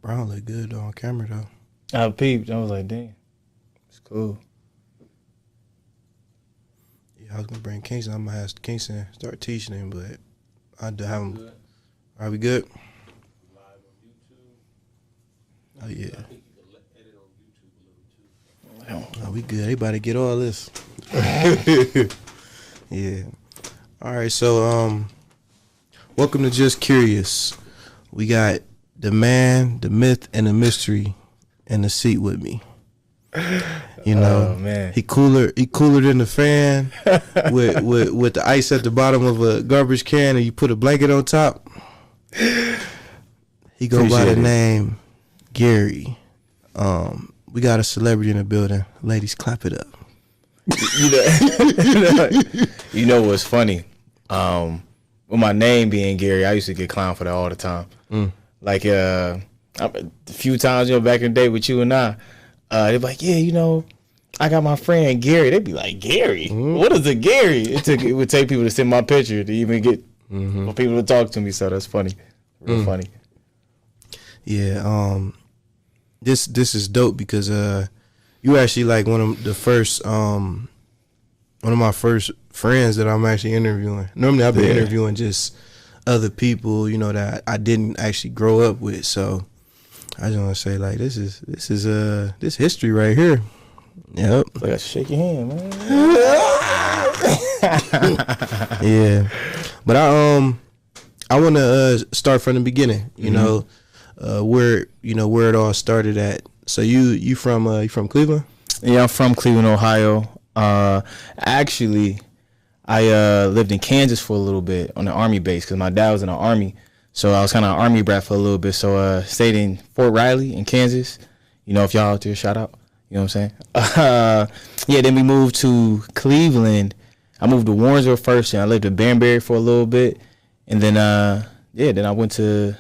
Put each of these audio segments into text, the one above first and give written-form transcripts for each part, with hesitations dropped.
Brown look good on camera though. I peeped. I was like, damn, it's cool. Yeah, I was gonna bring Kingston. I'm gonna have Kingston start teaching him, but I do have him. Are we good? Oh yeah. Oh, we good. They about to get all this. Yeah. All right. So welcome to Just Curious. We got the man, the myth, and the mystery in the seat with me. You know, man. he cooler than the fan with the ice at the bottom of a garbage can, and you put a blanket on top. He go by the name Gary. We got a celebrity in the building. Ladies, clap it up. You know what's funny? With my name being Gary, I used to get clowned for that all the time. Like a few times, back in the day with you and I, they'd be like, yeah, I got my friend Gary. They'd be like, Gary? What is a Gary? It would take people to send my picture to even get for people to talk to me. So that's funny, real funny. Yeah. This is dope because you actually like one of my first friends that I'm actually interviewing. Normally I've been interviewing just other people, that I didn't actually grow up with. So I just want to say, like, this is history right here. Yep. I gotta shake your hand, man. Yeah. But I want to start from the beginning. Where it all started at. So you from Cleveland? Yeah, I'm from Cleveland, Ohio. Actually, I lived in Kansas for a little bit on the Army base because my dad was in the Army. So I was kind of an Army brat for a little bit. So stayed in Fort Riley in Kansas. If y'all out there, shout out. You know what I'm saying? Then we moved to Cleveland. I moved to Warrensville first, and I lived in Banbury for a little bit. And then, then I went to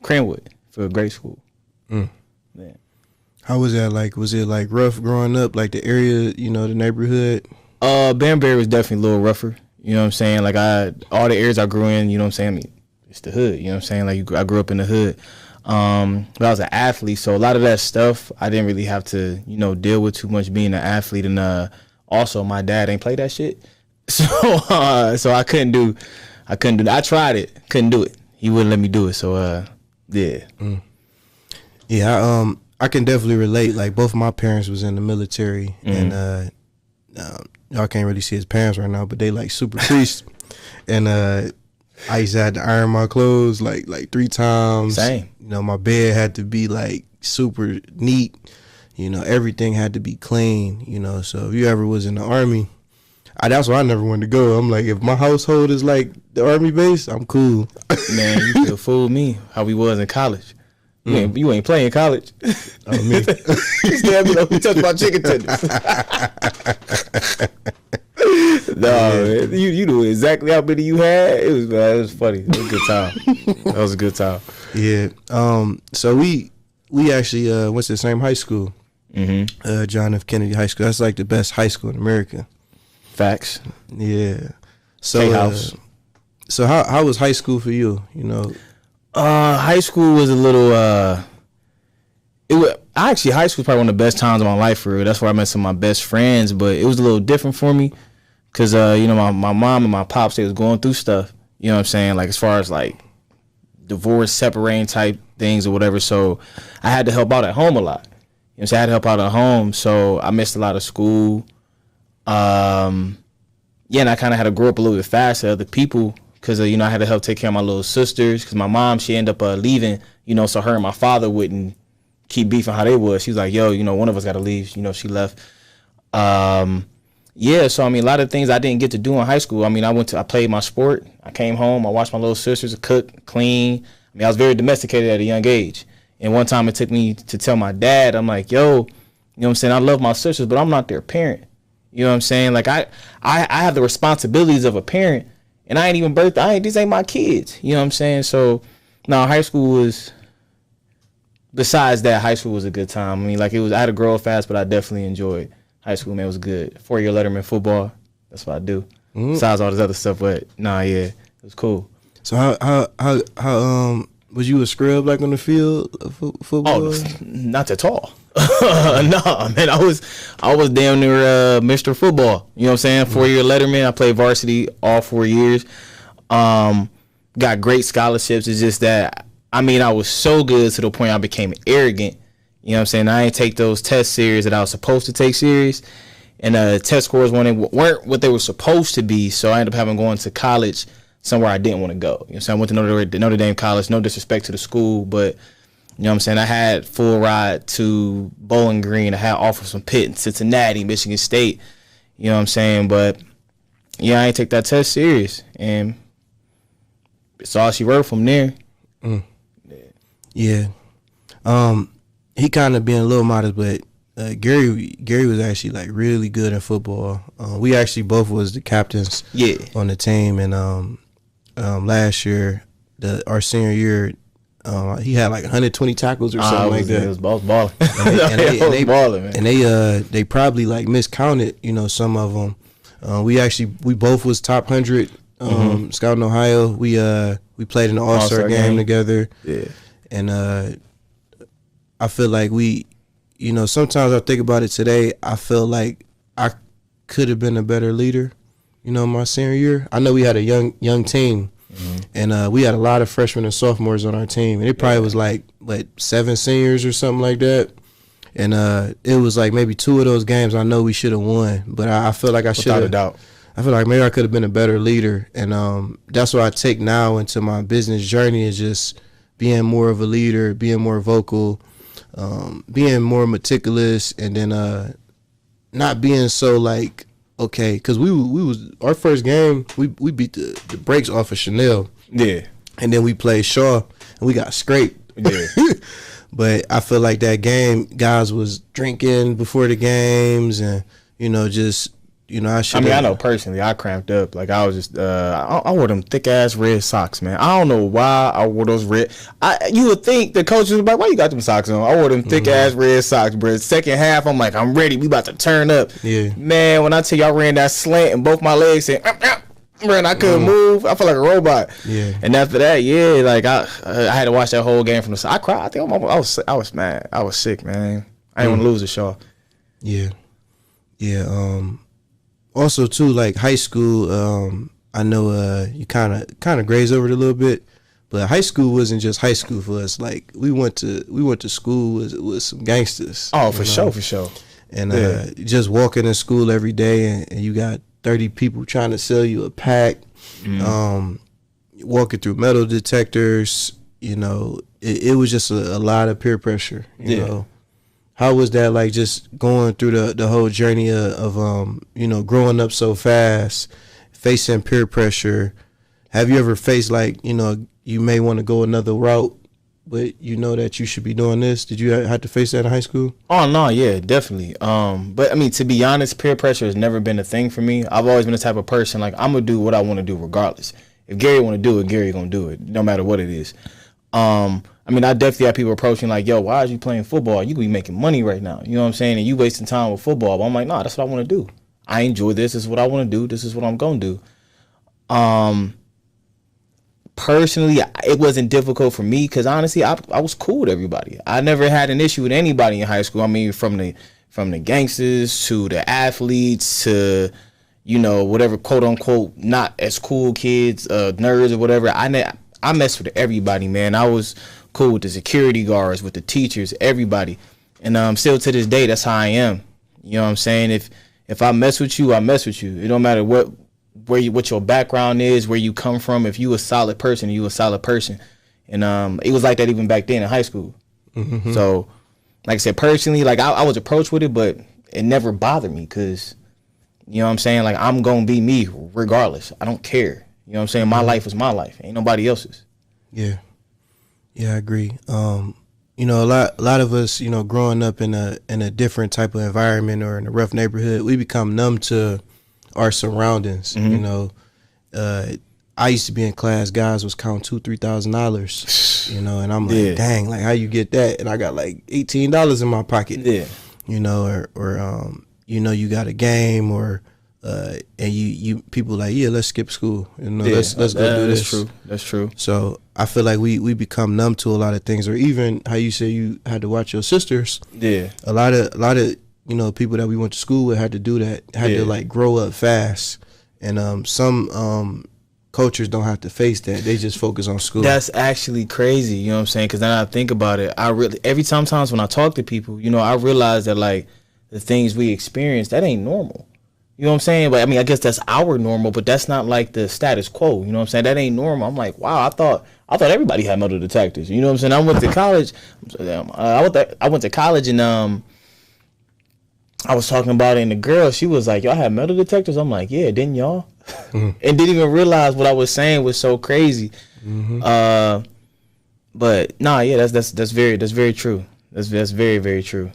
Cranwood for grade school. Yeah. How was that like? Was it like rough growing up, like the area, the neighborhood? Banbury was definitely a little rougher. You know what I'm saying? Like all the areas I grew in, you know what I'm saying? I mean, it's the hood. You know what I'm saying? Like I grew up in the hood. But I was an athlete, so a lot of that stuff I didn't really have to, deal with too much being an athlete. And also my dad ain't play that shit, so I couldn't do that. I tried it, couldn't do it. He wouldn't let me do it. So yeah. Yeah, I can definitely relate. Like both of my parents was in the military, and y'all can't really see his parents right now, but they like super priests. And I used to have to iron my clothes like 3 times. Same. My bed had to be like super neat. Everything had to be clean. So if you ever was in the Army, that's why I never wanted to go. I'm like, if my household is like the Army base, I'm cool. Man, you could fool me how we was in college. You ain't playing college. Oh, me. You touched my chicken tenders. No, man, you knew exactly how many you had. It was funny. It was a good time. That was a good time. Yeah. So we actually went to the same high school. John F. Kennedy High School. That's like the best high school in America. Facts. Yeah. So so how was high school for you? High school was a little. High school was probably one of the best times of my life for real. That's where I met some of my best friends. But it was a little different for me because my mom and my pops, they was going through stuff. You know what I'm saying? Like as far as like divorce, separating type things or whatever. So I had to help out at home a lot. I had to help out at home. So I missed a lot of school. And I kind of had to grow up a little bit faster than other people. Because, I had to help take care of my little sisters. Because my mom, she ended up leaving, so her and my father wouldn't keep beefing how they was. She was like, yo, one of us got to leave. She left. So, a lot of things I didn't get to do in high school. I played my sport. I came home. I watched my little sisters cook, clean. I was very domesticated at a young age. And one time it took me to tell my dad, I'm like, yo, you know what I'm saying? I love my sisters, but I'm not their parent. You know what I'm saying? Like, I have the responsibilities of a parent. And I ain't even birthed. These ain't my kids. You know what I'm saying? So, no, high school was. Besides that, high school was a good time. I had to grow up fast, but I definitely enjoyed high school. Man, it was good. 4-year letterman football. That's what I do. Besides all this other stuff, but it was cool. So how Was you a scrub like on the field of football? Oh, not at all. No, man, I was damn near Mr. Football. You know what I'm saying? 4-year letterman. I played varsity all 4 years. Got great scholarships. It's just that, I mean, I was so good to the point I became arrogant. You know what I'm saying? I didn't take those tests serious that I was supposed to take serious. And test scores weren't what they were supposed to be. So I ended up having going to college somewhere I didn't want to go. You know what I'm saying? I went to Notre Dame College. No disrespect to the school, but you know what I'm saying? I had full ride to Bowling Green. I had offers from Pitt, Cincinnati, Michigan State. You know what I'm saying? But yeah, I ain't take that test serious. And it's all she wrote from there. Yeah. He kind of being a little modest, but Gary was actually like really good in football. We actually both was the captains on the team, and last year, our senior year, he had like 120 tackles or something like that. It was both balling. And they probably like miscounted, you know, some of them. We both was top 100 Scouting Ohio. We played in the All-Star game together. Yeah. And I feel like you know, sometimes I think about it today, I feel like I could have been a better leader, you know, my senior year. I know we had a young team, and we had a lot of freshmen and sophomores on our team, and it probably was like 7 seniors or something like that. And it was like maybe 2 of those games I know we should have won, but I feel like I should have. Without a doubt. I feel like maybe I could have been a better leader, and that's what I take now into my business journey, is just being more of a leader, being more vocal, being more meticulous, and then not being so like, okay, because we was our first game, we beat the brakes off of Chanel, and then we played Shaw and we got scraped. But I feel like that game, guys was drinking before the games, and you know, just, you know, I know personally, I cramped up. Like, I was just, I wore them thick ass red socks, man. I don't know why I wore those red. You would think the coach was like, why you got them socks on? I wore them thick ass red socks, bro. Second half, I'm like, I'm ready. We about to turn up. Yeah. Man, when I tell you I ran that slant and both my legs said, man, I couldn't move. I felt like a robot. Yeah. And after that, like I had to watch that whole game from the side. I cried. I think I was mad. I was sick, man. I didn't want to lose the show. Yeah. Yeah. Also too, like high school, I know you kind of graze over it a little bit, but high school wasn't just high school for us. Like we went to school with some gangsters. Oh, for sure. And just walking in school every day, and you got 30 people trying to sell you a pack, walking through metal detectors. You know, it was just a lot of peer pressure. You know. How was that like, just going through the whole journey of you know, growing up so fast, facing peer pressure? Have you ever faced like, you know, you may want to go another route, but you know that you should be doing this? Did you have to face that in high school? Oh no, yeah, definitely. But I mean, to be honest, peer pressure has never been a thing for me. I've always been the type of person, like, I'm gonna do what I want to do regardless. If Gary want to do it, Gary gonna do it, no matter what it is. I mean, I definitely have people approaching like, yo, why are you playing football? You could be making money right now. You know what I'm saying? And you wasting time with football. But I'm like, nah, that's what I want to do. I enjoy this. This is what I want to do. This is what I'm going to do. Personally, it wasn't difficult for me because honestly, I was cool with everybody. I never had an issue with anybody in high school. I mean, from the gangsters to the athletes to, you know, whatever, quote unquote, not as cool kids, nerds or whatever. I messed with everybody, man. I was cool with the security guards, with the teachers, everybody. And still to this day, that's how I am. You know what I'm saying? If I mess with you, I mess with you. It don't matter what your background is, where you come from. If you a solid person, you a solid person. And it was like that even back then in high school. Mm-hmm. So, like I said, personally, like I was approached with it, but it never bothered me because, you know what I'm saying? Like, I'm going to be me regardless. I don't care. You know what I'm saying? My life is my life. Ain't nobody else's. Yeah. Yeah, I agree. You know, a lot of us, you know, growing up in a different type of environment or in a rough neighborhood, we become numb to our surroundings. Mm-hmm. You know, I used to be in class, guys was counting $2,000-$3,000, you know, and I'm like, dang, like how you get that? And I got like $18 in my pocket. Yeah. You know, or you know, you got a game or and you people like, yeah, let's skip school. Let's go do this. That's true. That's true. So I feel like we become numb to a lot of things, or even how you say you had to watch your sisters. Yeah. A lot of people that we went to school with had to do that. Had to like grow up fast, and some cultures don't have to face that. They just focus on school. That's actually crazy. You know what I'm saying? Because now I think about it, every times when I talk to people, I realize that like the things we experience, that ain't normal. You know what I'm saying? But I mean, I guess that's our normal, but that's not like the status quo. You know what I'm saying? That ain't normal. I'm like, wow, I thought everybody had metal detectors. You know what I'm saying? I went to college. I went to college, and I was talking about it, and the girl, she was like, y'all have metal detectors? I'm like, yeah, didn't y'all? And didn't even realize what I was saying was so crazy. But nah, yeah, that's very true. That's very, very true.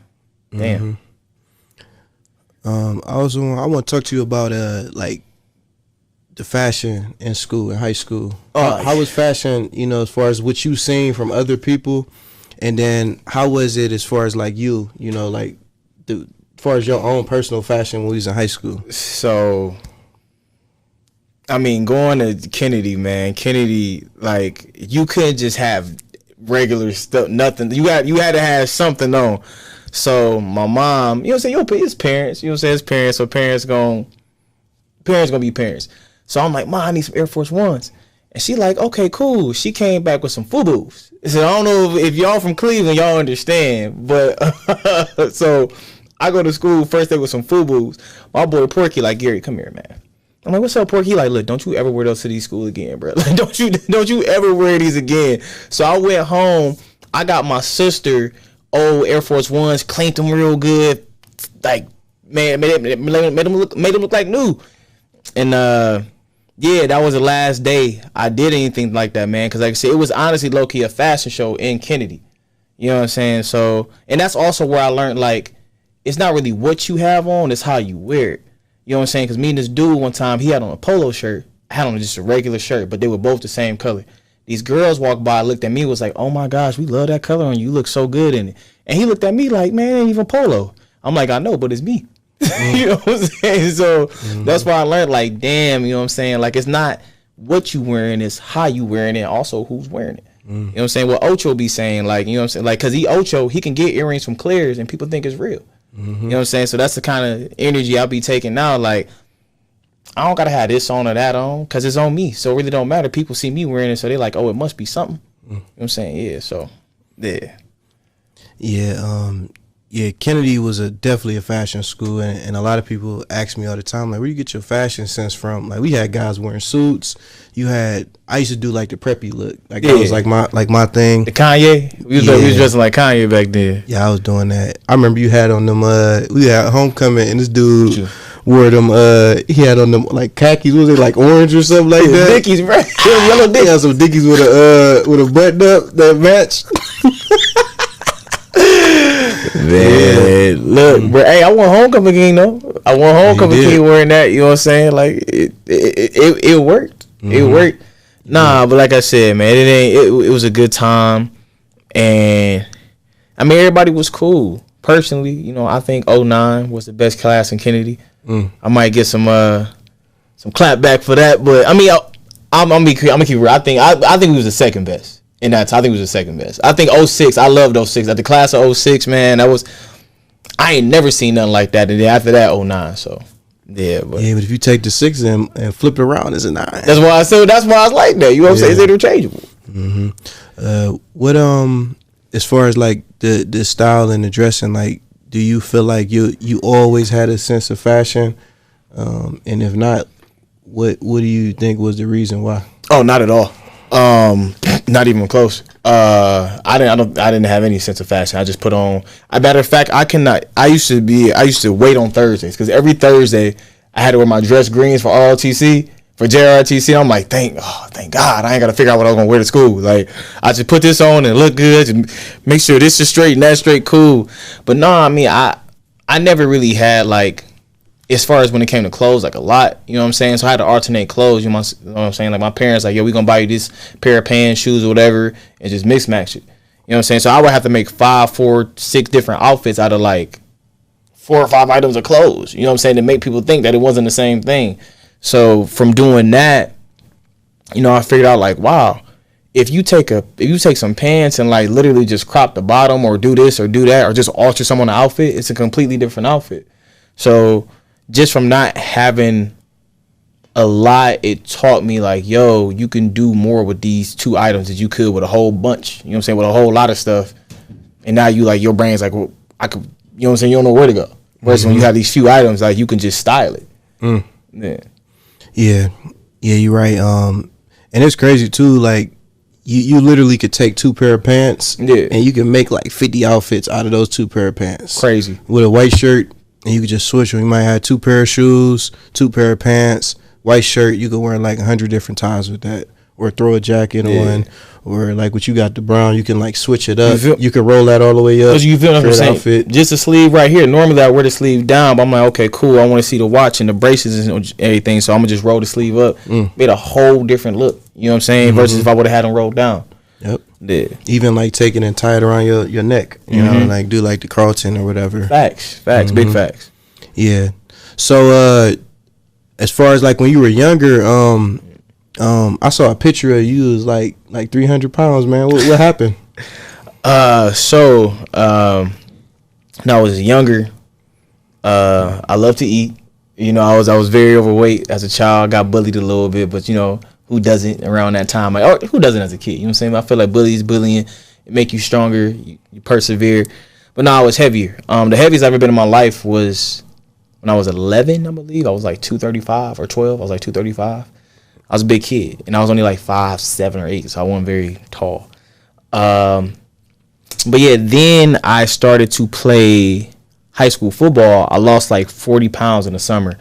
Damn. I want to talk to you about like the fashion in school, in high school. How was fashion, as far as what you seen from other people, and then how was it as far as like like as far as your own personal fashion when we was in high school? So, I mean, going to Kennedy, man, like you couldn't just have regular stuff, nothing. You had to have something on. So my mom, his parents, his parents, so parents gonna be parents. So I'm like, Mom, I need some Air Force Ones. And she like, okay, cool. She came back with some FUBUs. So I don't know if y'all from Cleveland, y'all understand. But so I go to school first day with some FUBUs. My boy Porky like, Gary, come here, man. I'm like, what's up, Porky? He like, look, don't you ever wear those to these school again, bro. Like, don't you ever wear these again. So I went home. I got my sister old Air Force Ones, cleaned them real good, like made them look like new. And yeah, that was the last day I did anything like that, man. Because like I said, it was honestly low key a fashion show in Kennedy. You know what I'm saying? So, and that's also where I learned like it's not really what you have on, it's how you wear it. You know what I'm saying? Because me and this dude one time, he had on a polo shirt, I had on just a regular shirt, but they were both the same color. These girls walked by, looked at me, was like, oh my gosh, we love that color on you. You look so good in it. And he looked at me like, man, it ain't even polo. I'm like, I know, but it's me. You know what I'm saying? So that's why I learned, like, damn, you know what I'm saying? Like, it's not what you wearing, it's how you wearing it, also who's wearing it. You know what I'm saying? What Ocho be saying, like, you know what I'm saying? Like, because he can get earrings from Claire's and people think it's real. You know what I'm saying? So that's the kind of energy I'll be taking now. Like, I don't gotta have this on or that on because it's on me. So it really don't matter. People see me wearing it, so they like, oh, it must be something. You know what I'm saying? Yeah. So, yeah. Yeah. Kennedy was definitely a fashion school, and a lot of people ask me all the time, like, where you get your fashion sense from? Like, we had guys wearing suits. I used to do like the preppy look. Like that was like my thing. The Kanye. We was dressing like Kanye back then. Yeah, I was doing that. I remember you had on them. We had homecoming, and this dude wore them. He had on them like khakis. Was it like orange or something like that? Dickies, right? Yellow Dickies. He had some Dickies with a button up that matched. Man, look, bro. Hey, I won homecoming king though. I won homecoming king wearing that. You know what I'm saying? Like it worked. It worked. Nah, but like I said, man, it was a good time, and I mean everybody was cool. Personally, I think 09 was the best class in Kennedy. I might get some clap back for that, but I mean I'm gonna keep real. I think we was the second best. And I think it was the second best. I think 06, I loved 06. At the class of 06, man, I ain't never seen nothing like that. And then after that, 09. So, yeah. But if you take the 6 and flip it around, it's a 9. That's why I was like that. You know what I'm saying? It's interchangeable. What, as far as like the style and the dressing, like, do you feel like you always had a sense of fashion? And if not, what do you think was the reason why? Oh, not at all. Not even close. I didn't have any sense of fashion. I just put on. As a matter of fact, I used to wait on Thursdays because every Thursday I had to wear my dress greens for ROTC, for JRTC. I'm like, thank God, I ain't got to figure out what I was gonna wear to school. Like, I just put this on and look good, and make sure this is straight and that's straight, cool. But no, I mean, I never really had like, as far as when it came to clothes, like a lot, you know what I'm saying? So I had to alternate clothes, you know what I'm saying? Like my parents, like, yo, we gonna buy you this pair of pants, shoes, or whatever, and just match it. You know what I'm saying? So I would have to make 5, 4, 6 different outfits out of like 4 or 5 items of clothes. You know what I'm saying? To make people think that it wasn't the same thing. So from doing that, you know, I figured out like, wow, if you take some pants and like literally just crop the bottom or do this or do that or just alter some on the outfit, it's a completely different outfit. So just from not having a lot, it taught me like, yo, you can do more with these 2 items that you could with a whole bunch. You know what I'm saying? With a whole lot of stuff. And now you like, your brain's like, well, I could, you know what I'm saying? You don't know where to go. Whereas when you have these few items, like you can just style it. Yeah, you're right. And it's crazy too. Like you literally could take 2 pair of pants, and you can make like 50 outfits out of those 2 pair of pants. Crazy. With a white shirt, and you could just switch them. You might have 2 pair of shoes, 2 pair of pants, white shirt. You could wear like 100 different times with that, or throw a jacket on. Or like what you got, the brown, you can like switch it up. You can roll that all the way up. Because you feel what I'm saying? Just the sleeve right here. Normally I wear the sleeve down, but I'm like, okay, cool. I want to see the watch and the braces and everything, so I'm gonna just roll the sleeve up. Made a whole different look. You know what I'm saying? Versus if I would have had them rolled down. Yep. Yeah. Even like taking and tie it around your neck. You know, like do like the Carlton or whatever. Facts, big facts. Yeah. So as far as like when you were younger, I saw a picture of you as like 300 pounds, man. What happened? So when I was younger, I loved to eat. You know, I was very overweight as a child. Got bullied a little bit, but you know, who doesn't around that time? Like, who doesn't as a kid? You know what I'm saying? I feel like bullying, it make you stronger. You persevere. But no, I was heavier. The heaviest I've ever been in my life was when I was 11, I believe. I was like 235 or 12. I was like 235. I was a big kid, and I was only like 5, 7, or 8, so I wasn't very tall. But yeah, then I started to play high school football. I lost like 40 pounds in the summer.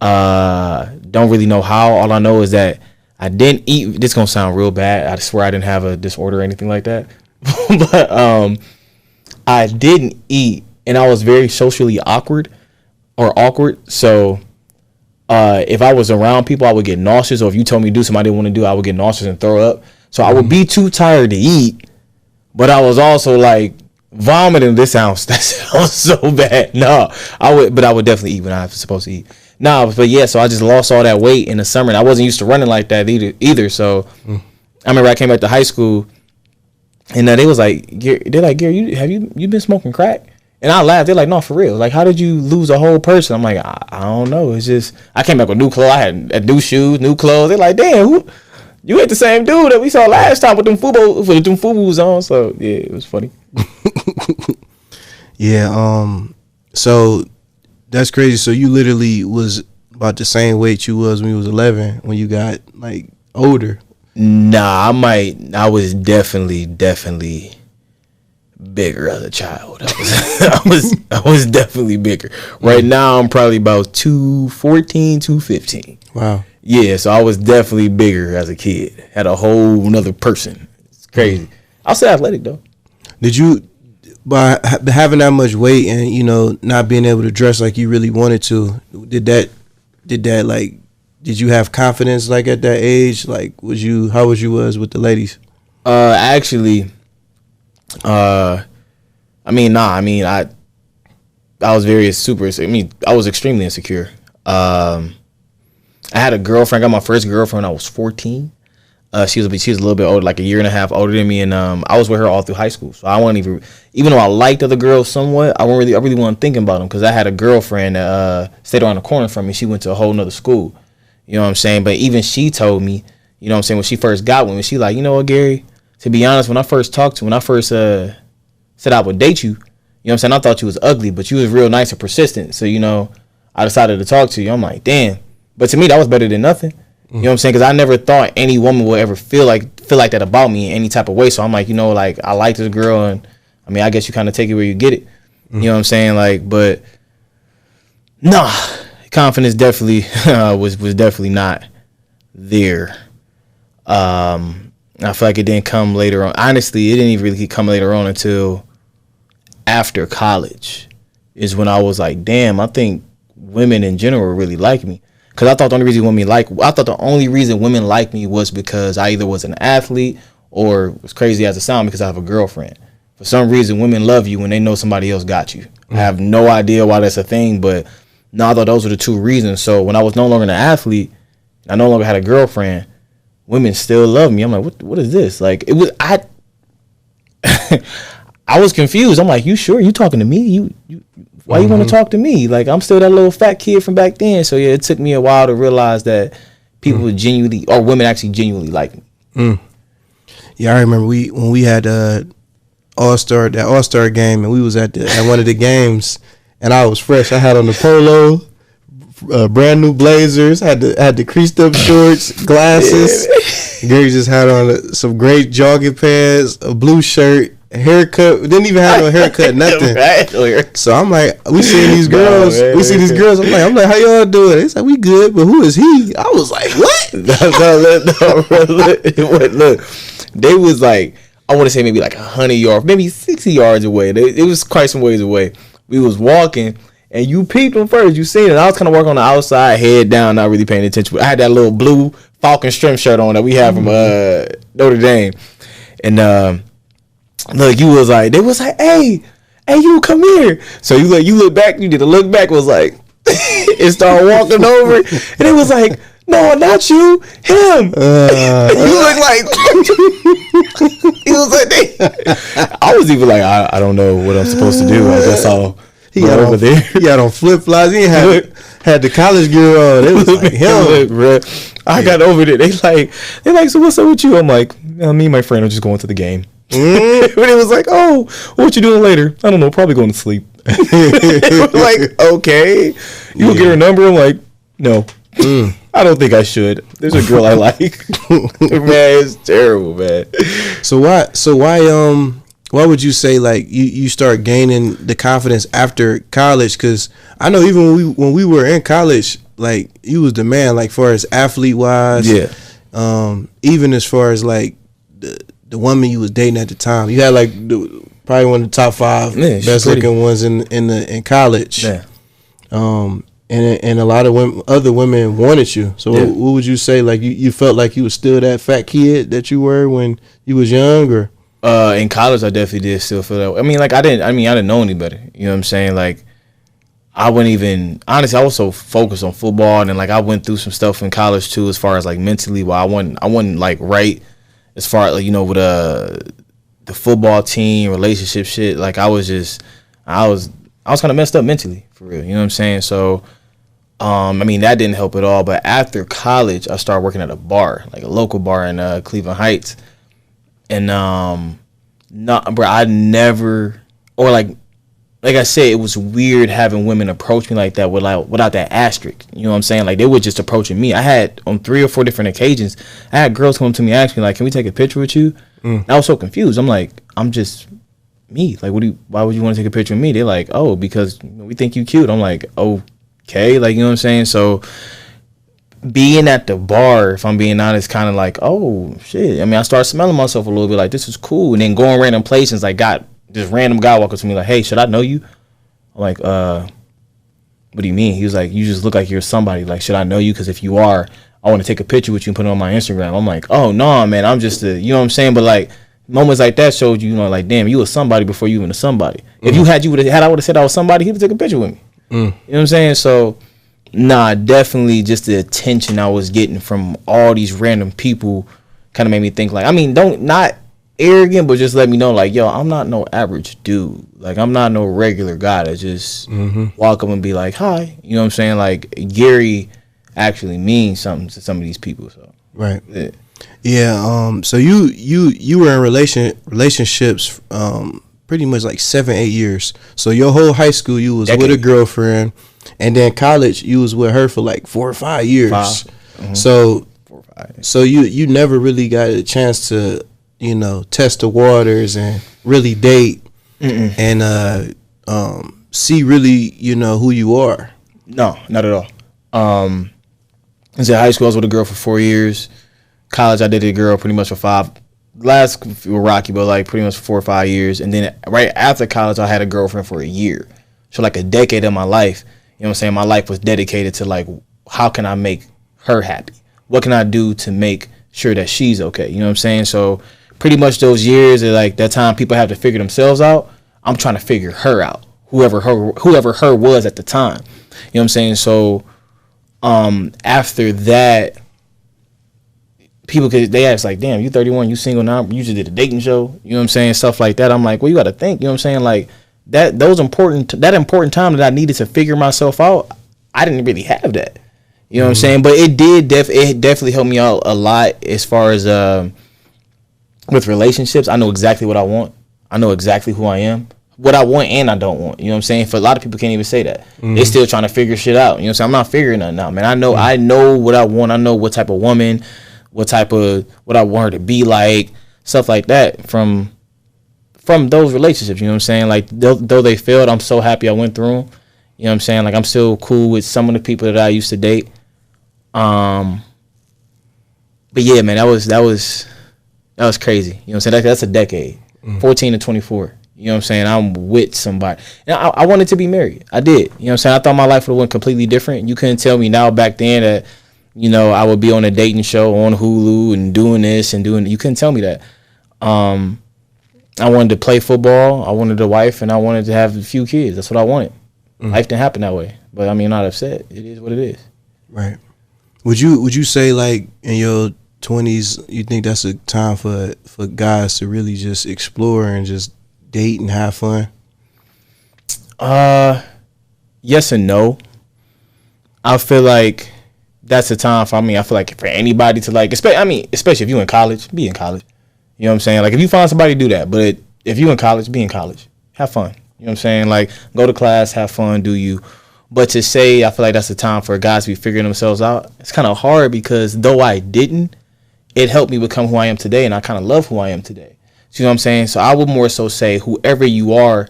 Don't really know how. All I know is that I didn't eat. This is gonna sound real bad. I swear I didn't have a disorder or anything like that. But I didn't eat, and I was very socially awkward. So if I was around people, I would get nauseous, or if you told me to do something I didn't want to do, I would get nauseous and throw up. So I would be too tired to eat, but I was also like vomiting. That sounds so bad. No, I would definitely eat when I was supposed to eat. No, but yeah, so I just lost all that weight in the summer, and I wasn't used to running like that either. So I remember I came back to high school, and they was like, they're like, Gary, have you been smoking crack? And I laughed. They're like, no, for real. Like, how did you lose a whole person? I'm like, I don't know. It's just, I came back with new clothes. I had new shoes, new clothes. They're like, damn, you ain't the same dude that we saw last time with them FUBUs on. So, yeah, it was funny. Yeah, so that's crazy. So you literally was about the same weight you was when you was 11 when you got, like, older. Nah, I was definitely bigger as a child. I was definitely bigger. Right now I'm probably about 214, 215. Wow. Yeah, so I was definitely bigger as a kid. Had a whole nother person. It's crazy. I'll say athletic though. Did you, by having that much weight and, you know, not being able to dress like you really wanted to, did you have confidence like at that age? Like how was you with the ladies? Actually, I was extremely insecure. I had a girlfriend. I got my first girlfriend when I was 14. She was a little bit older, like a year and a half older than me, and I was with her all through high school. So I wasn't even though I liked other girls somewhat, I really wasn't thinking about them because I had a girlfriend that stayed around the corner from me. She went to a whole nother school. You know what I'm saying? But even she told me, you know what I'm saying, when she first got with me, she like, you know what, Gary? To be honest, when I first said I would date you, you know what I'm saying, I thought you was ugly, but you was real nice and persistent. So, you know, I decided to talk to you. I'm like, damn. But to me, that was better than nothing. You know what I'm saying? Because I never thought any woman would ever feel like that about me in any type of way. So I'm like, you know, like, I like this girl, and I mean, I guess you kind of take it where you get it. You know what I'm saying? Like, but nah, confidence definitely was definitely not there. I feel like it didn't come later on. Honestly, it didn't even really come later on until after college is when I was like, damn, I think women in general really like me. Because I thought the only reason women like me was because I either was an athlete or, as crazy as it sounds, because I have a girlfriend. For some reason, women love you when they know somebody else got you. I have no idea why that's a thing, but no, I thought those were the two reasons. So when I was no longer an athlete, I no longer had a girlfriend, women still love me. I'm like, what is this? Like, it was, I was confused. I'm like, you sure? You talking to me? You why you want to talk to me? Like, I'm still that little fat kid from back then. So yeah, it took me a while to realize that people genuinely, or women actually genuinely like me. Yeah, I remember when we had All-Star game, and we was at one of the games, and I was fresh. I had on the polo, brand new blazers, had the creased up shorts, glasses. Gary just had on some great jogging pants, a blue shirt, a haircut. Didn't even have no haircut, nothing. So I'm like, we see these girls. I'm like, how y'all doing? It's like, we good, but who is he? I was like, what? Look, they was like, I want to say maybe like 100 yards, maybe 60 yards away. It was quite some ways away. We was walking, and you peeped them first. You seen it. I was kind of working on the outside, head down, not really paying attention. But I had that little blue Falcon strength shirt on that we had from Notre Dame. And look, you was like, they was like, hey, you come here. So you look back. You did a look back. Was like, and started walking over, and it was like, no, not you, him. You look like he was like, I was even like, I don't know what I'm supposed to do. I guess I'll go over there. He had on flip flops. He had the college gear on. It was like him. Look, bro, I got over there. They like, so what's up with you? I'm like, me and my friend are just going to the game. But it was like, oh, what you doing later? I don't know, probably going to sleep. Like, okay, you will get her number? I'm like, no. I don't think I should. There's a girl I like. Man, it's terrible, man. So why would you say like you start gaining the confidence after college? Because I know even when we were in college, like you was the man, like far as athlete wise. Yeah. Even as far as like the woman you was dating at the time, you had like probably one of the top 5 best looking ones in college. Yeah. And a lot of other women wanted you. So what would you say? Like you felt like you was still that fat kid that you were when you was young, or? In college, I definitely did still feel that way. I mean, like I didn't know any better. You know what I'm saying? Like I wouldn't even, honestly, I was so focused on football, and then like I went through some stuff in college too, as far as like mentally. While I wasn't like right as far as like, you know, with the football team relationship shit. Like I was kind of messed up mentally, for real. You know what I'm saying? So, I mean, that didn't help at all. But after college, I started working at a bar, like a local bar in Cleveland Heights. And, I never, or like I said, it was weird having women approach me like that without that asterisk. You know what I'm saying? Like they were just approaching me. I had, on 3 or 4 different occasions, I had girls come up to me and ask me like, can we take a picture with you? And I was so confused. I'm like, I'm just me. Like, why would you want to take a picture of me? They're like, oh, because we think you cute. I'm like, okay. Like, you know what I'm saying? So being at the bar, if I'm being honest, kind of like, oh shit. I mean, I started smelling myself a little bit like this is cool. And then going random places, like got this random guy walk up to me like, hey, should I know you? I'm like, what do you mean? He was like, you just look like you're somebody. Like, should I know you? Because if you are, I want to take a picture with you and put it on my Instagram. I'm like, oh no, man, I'm just you know what I'm saying? But like moments like that showed you, like, damn, you was somebody before you even a somebody. If I would have said I was somebody, he would take a picture with me. You know what I'm saying? So, nah, definitely just the attention I was getting from all these random people kind of made me think like, I mean, not arrogant, but just let me know like, yo, I'm not no average dude. Like, I'm not no regular guy that just walk up and be like, hi. You know what I'm saying? Like, Gary actually means something to some of these people. So right. Yeah. So you were in relationships pretty much like 7-8 years. So your whole high school you was with a girlfriend, and then college you was with her for like 4 or 5 years. So 4 or 5. So you never really got a chance to, you know, test the waters and really date and see really, you know, who you are. No, not at all. I was in high school, I was with a girl for 4 years. College, I dated a girl pretty much for 5. Last were rocky, but like pretty much 4 or 5 years. And then right after college, I had a girlfriend for a year. So like a decade of my life, you know what I'm saying? My life was dedicated to like, how can I make her happy? What can I do to make sure that she's okay? You know what I'm saying? So pretty much those years, like that time people have to figure themselves out. I'm trying to figure her out. whoever her was at the time. You know what I'm saying? So after that, they ask like, damn, you 31, you single now, you just did a dating show, you know what I'm saying, stuff like that. I'm like, well, you got to think, you know what I'm saying, like that important time that I needed to figure myself out, I didn't really have that, you know what I'm saying. But it definitely helped me out a lot as far as with relationships. I know exactly what I want. I know exactly who I am, what I want and I don't want. You know what I'm saying? For a lot of people can't even say that. They still trying to figure shit out. You know what I'm saying? I'm not figuring nothing out, man. I know what I want. I know what type of woman, what I want her to be like, stuff like that from those relationships. You know what I'm saying? Like though they failed, I'm so happy I went through them. You know what I'm saying? Like I'm still cool with some of the people that I used to date. But yeah, man, that was crazy. You know what I'm saying? That's a decade. 14 to 24. You know what I'm saying? I'm with somebody. And I wanted to be married. I did. You know what I'm saying? I thought my life would have went completely different. You couldn't tell me now back then that, you know, I would be on a dating show on Hulu and doing this and doing. You couldn't tell me that. I wanted to play football. I wanted a wife, and I wanted to have a few kids. That's what I wanted. Life didn't happen that way. But I mean, not upset. It is what it is. Right. Would you say like in your 20s, you think that's a time for guys to really just explore and just date and have fun? Yes and no. I feel like that's the time for me. I feel like for anybody to like, especially if you in college, be in college. You know what I'm saying? Like if you find somebody, do that. But if you in college, be in college. Have fun. You know what I'm saying? Like go to class, have fun, do you. But to say I feel like that's the time for guys to be figuring themselves out, it's kind of hard because though I didn't, it helped me become who I am today, and I kind of love who I am today. So, you know what I'm saying? So I would more so say whoever you are,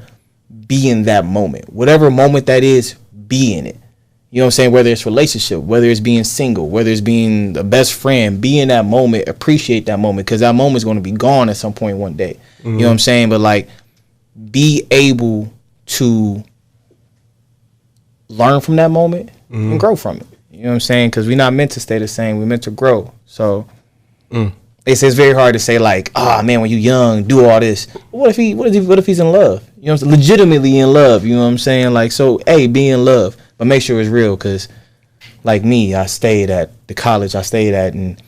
be in that moment. Whatever moment that is, be in it. You know what I'm saying? Whether it's relationship, whether it's being single, whether it's being the best friend, be in that moment, appreciate that moment, because that moment is going to be gone at some point one day. You know what I'm saying? But like, be able to learn from that moment and grow from it. You know what I'm saying? Because we're not meant to stay the same. We're meant to grow. So it's very hard to say like, oh man, when you young, do all this. What if he's in love? You know what I'm saying? Legitimately in love. You know what I'm saying? Like, so, hey, be in love, but make sure it's real. Because like me, I stayed at the college I stayed at, and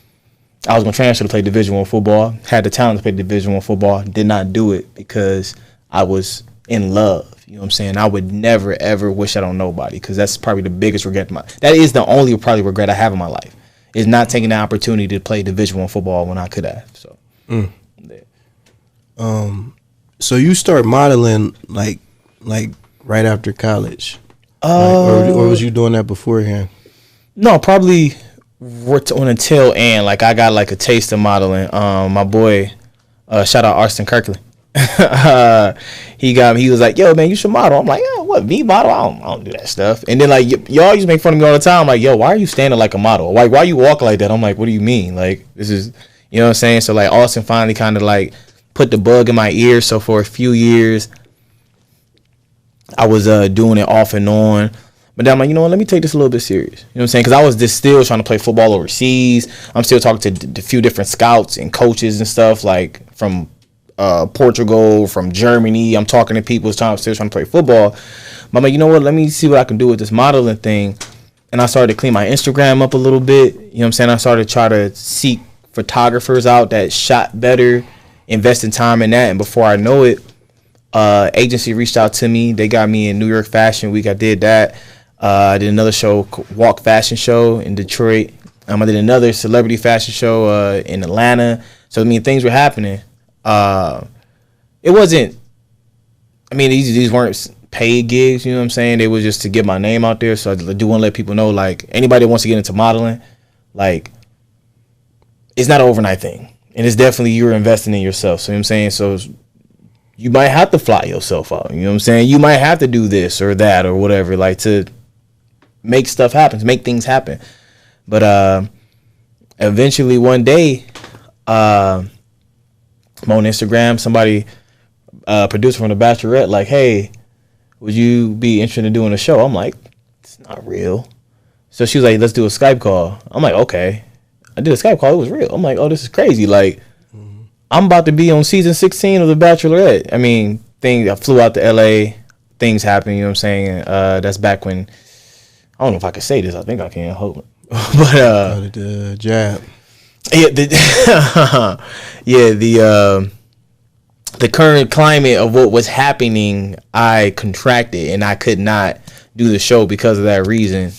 I was going to transfer to play Division I football. Had the talent to play Division I football. Did not do it because I was in love. You know what I'm saying? I would never, ever wish that on nobody, because that's probably the biggest regret. That is the only probably regret I have in my life, is not taking the opportunity to play Division I football when I could have. So, so you start modeling like right after college, or was you doing that beforehand? No, probably on the tail end. Like I got like a taste of modeling. My boy, shout out Arston Kirkland. He was like, yo man, you should model. I'm like, yeah, what, me model? I don't do that stuff. And then like y'all used to make fun of me all the time. I'm like, yo, why are you standing like a model? Like, why you walk like that? I'm like, what do you mean? Like, this is, you know what I'm saying? So like Austin finally kind of like put the bug in my ear. So for a few years I was doing it off and on. But then I'm like, you know what, let me take this a little bit serious. You know what I'm saying? Because I was just still trying to play football overseas. I'm still talking to a few different scouts and coaches and stuff, like from Portugal, from Germany. I'm talking to people still trying to play football. But I'm like, you know what, let me see what I can do with this modeling thing. And I started to clean my Instagram up a little bit. You know what I'm saying? I started to try to seek photographers out that shot better, investing time in that. And before I know it, agency reached out to me. They got me in New York Fashion Week. I did that. I did another show, Walk Fashion Show in Detroit. I did another celebrity fashion show in Atlanta. So I mean, things were happening. It wasn't, I mean, these weren't paid gigs, you know what I'm saying? They was just to get my name out there. So I do want to let people know, like, anybody that wants to get into modeling, like, it's not an overnight thing. And it's definitely, you're investing in yourself. So, you know what I'm saying? So you might have to fly yourself out. You know what I'm saying? You might have to do this or that or whatever, like, to make stuff happen, to make things happen. But eventually one day, I'm on Instagram, somebody, producer from The Bachelorette, like, hey, would you be interested in doing a show? I'm like, it's not real. So she was like, let's do a Skype call. I'm like, okay. I did a Skype call. It was real. I'm like, oh, this is crazy. Like, I'm about to be on season 16 of The Bachelorette. I mean, I flew out to LA, things happened. You know what I'm saying? That's back when, I don't know if I can say this. I think I can. Hold on. But the jab. Yeah, the current climate of what was happening, I contracted and I could not do the show because of that reason.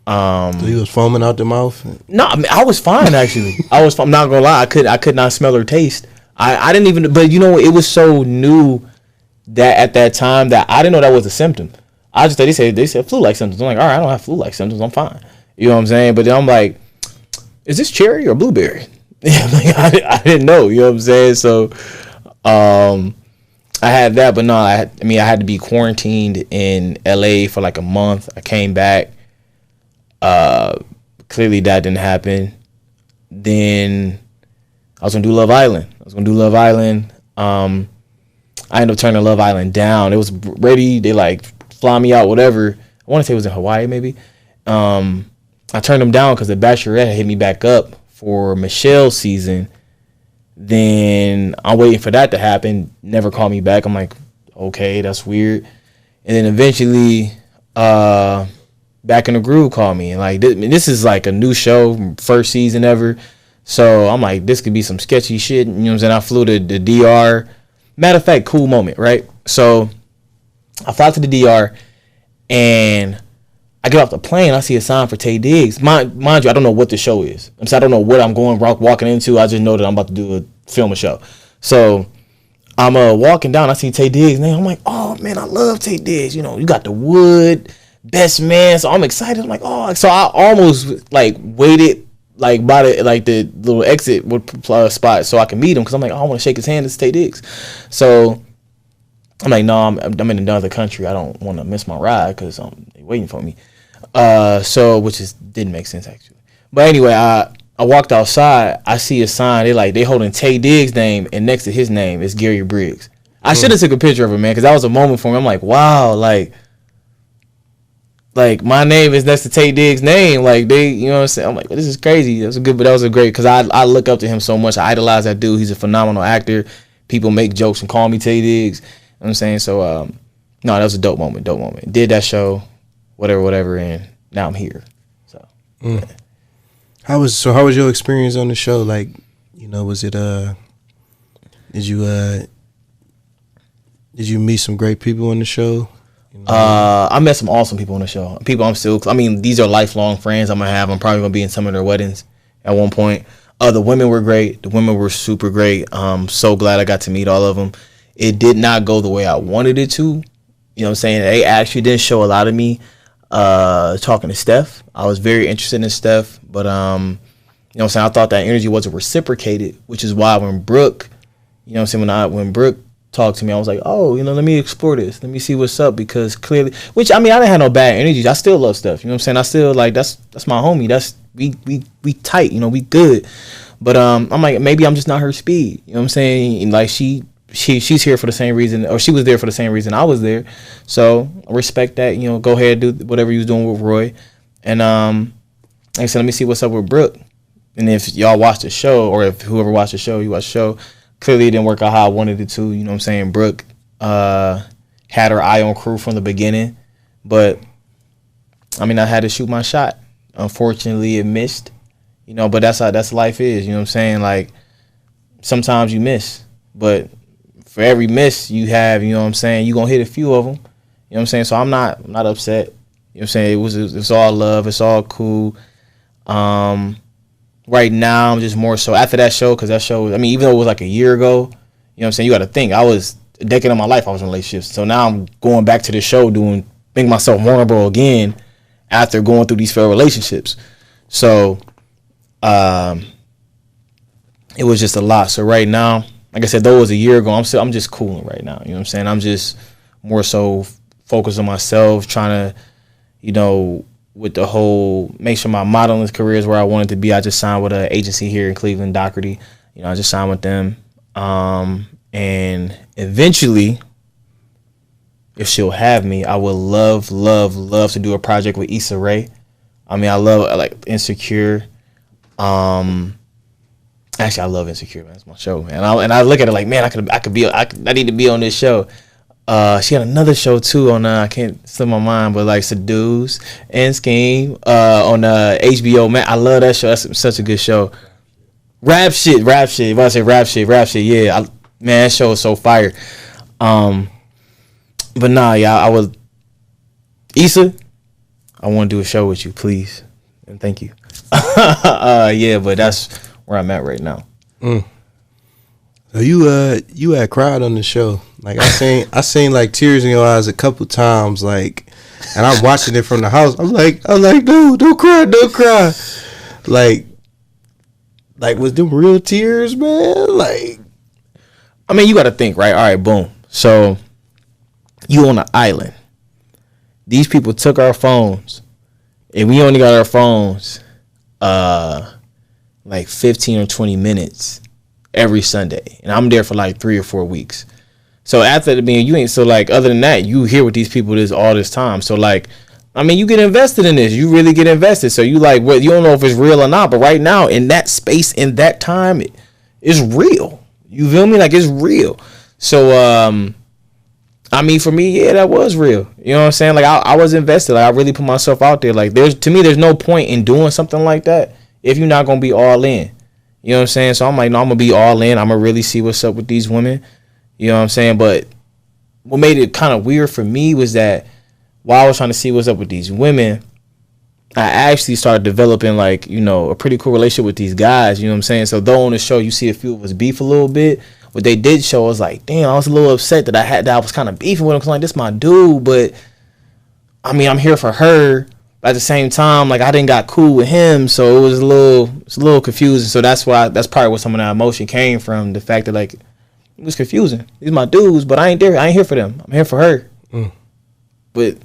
So he was foaming out the mouth. No, I mean, I was fine actually. I'm not gonna lie. I could not smell or taste. I didn't even. But you know, it was so new that at that time that I didn't know that was a symptom. I just thought they said flu-like symptoms. I'm like, all right, I don't have flu-like symptoms. I'm fine. You know what I'm saying? But then I'm like, is this cherry or blueberry? Like, I didn't know. You know what I'm saying? So, I had that, but no, I had to be quarantined in LA for like a month. I came back. Clearly that didn't happen. Then I was gonna do Love Island. I ended up turning Love Island down. It was ready. They like fly me out, whatever. I want to say it was in Hawaii, maybe. I turned them down because the Bachelorette hit me back up for Michelle's season. Then I'm waiting for that to happen. Never called me back. I'm like, okay, that's weird. And then eventually, Back in the Groove called me. And like, this is like a new show, first season ever. So I'm like, this could be some sketchy shit. You know what I'm saying? I flew to the DR. Matter of fact, cool moment, right? So I fly to the DR and I get off the plane. I see a sign for Taye Diggs. Mind you, I don't know what the show is. I don't know what I'm walking into. I just know that I'm about to film a show. So I'm walking down. I see Taye Diggs' name. I'm like, oh man, I love Taye Diggs. You know, you got the wood, best man. So I'm excited. I'm like, oh. So I almost like waited like by the little exit spot so I can meet him because I'm like, oh, I want to shake his hand. It's Taye Diggs. So I'm like, no, I'm in another country. I don't want to miss my ride because they're waiting for me. Which didn't make sense actually. But anyway, I walked outside. I see a sign. They holding Taye Diggs' name, and next to his name is Gary Briggs. I should have took a picture of him, man, because that was a moment for me. I'm like, wow, like my name is next to Taye Diggs' name. Like you know what I'm saying? I'm like, this is crazy. That was a great, because I look up to him so much. I idolize that dude. He's a phenomenal actor. People make jokes and call me Taye Diggs. You know what I'm saying? So no, that was a dope moment. Did that show. Whatever, and now I'm here. So, yeah. How was your experience on the show? Like, you know, was it did you meet some great people on the show? You know? I met some awesome people on the show. People these are lifelong friends I'm probably gonna be in some of their weddings at one point. The women were great. The women were super great. So glad I got to meet all of them. It did not go the way I wanted it to. You know what I'm saying? They actually didn't show a lot of me. Talking to Steph, I was very interested in Steph, but you know what I'm saying, I thought that energy wasn't reciprocated, which is why when Brooke, you know what I'm saying, when Brooke talked to me, I was like, oh, you know, let me explore this, let me see what's up, because clearly, I didn't have no bad energy. I still love Steph, you know what I'm saying, I still like, that's my homie, that's we tight, you know, we good, but I'm like, maybe I'm just not her speed, you know what I'm saying, and like she's here for the same reason, or she was there for the same reason I was there. So I respect that, you know, go ahead and do whatever you was doing with Roy. And like I said, let me see what's up with Brooke. And if y'all watched the show, or if whoever watched the show, you watched the show, clearly it didn't work out how I wanted it to. You know what I'm saying? Brooke had her eye on crew from the beginning. But I had to shoot my shot. Unfortunately it missed. You know, but that's life is, you know what I'm saying? Like sometimes you miss. But for every miss you have, you know what I'm saying, you're going to hit a few of them. You know what I'm saying? So I'm not upset. You know what I'm saying? It's all love. It's all cool. Right now, I'm just more so after that show, because that show, even though it was like a year ago, you know what I'm saying, you got to think, I was a decade of my life, I was in relationships. So now I'm going back to the show making myself vulnerable again after going through these failed relationships. So it was just a lot. So right now, like I said, though it was a year ago, I'm just cooling right now. You know what I'm saying? I'm just more so focused on myself, trying to, you know, with the whole, make sure my modeling career is where I wanted to be. I just signed with an agency here in Cleveland, Doherty. You know, I just signed with them. And eventually, if she'll have me, I would love to do a project with Issa Rae. I like Insecure. Actually, I love Insecure, man. It's my show, man. And I look at it like, man, I need to be on this show. She had another show too on I can't slip my mind, but like Seduce and Scheme on HBO. Man, I love that show. That's such a good show. Rap shit. If I say rap shit. Yeah, man, that show is so fire. But nah, yeah, I was Issa. I want to do a show with you, please, and thank you. Yeah, but that's where I'm at right now. So you had cried on the show. Like I seen like tears in your eyes a couple times. Like, and I'm watching it from the house. I'm like, no, don't cry. Like was them real tears, man? Like, I mean, you got to think, right? All right, boom. So you on an island. These people took our phones, and we only got our phones like 15 or 20 minutes every Sunday. And I'm there for like 3 or 4 weeks. So after the being, you ain't, so like, other than that, you here with these people all this time. So like, I mean, you get invested in this. You really get invested. So you like, what, you don't know if it's real or not, but right now in that space, in that time, it's real. You feel me? Like, it's real. So, I mean, for me, yeah, that was real. You know what I'm saying? Like, I was invested. Like, I really put myself out there. Like, there's no point in doing something like that if you're not going to be all in. You know what I'm saying? So I'm like, no, I'm going to be all in. I'm going to really see what's up with these women. You know what I'm saying? But what made it kind of weird for me was that while I was trying to see what's up with these women, I actually started developing, like, you know, a pretty cool relationship with these guys. You know what I'm saying? So though on the show you see a few of us beef a little bit, what they did show, I was like, damn, I was a little upset that I was kind of beefing with him, because like, this my dude, but I mean, I'm here for her. But at the same time, like, I didn't got cool with him, so it was a little confusing. So that's probably where some of that emotion came from. The fact that, like, it was confusing. These my dudes, but I ain't here for them. I'm here for her. But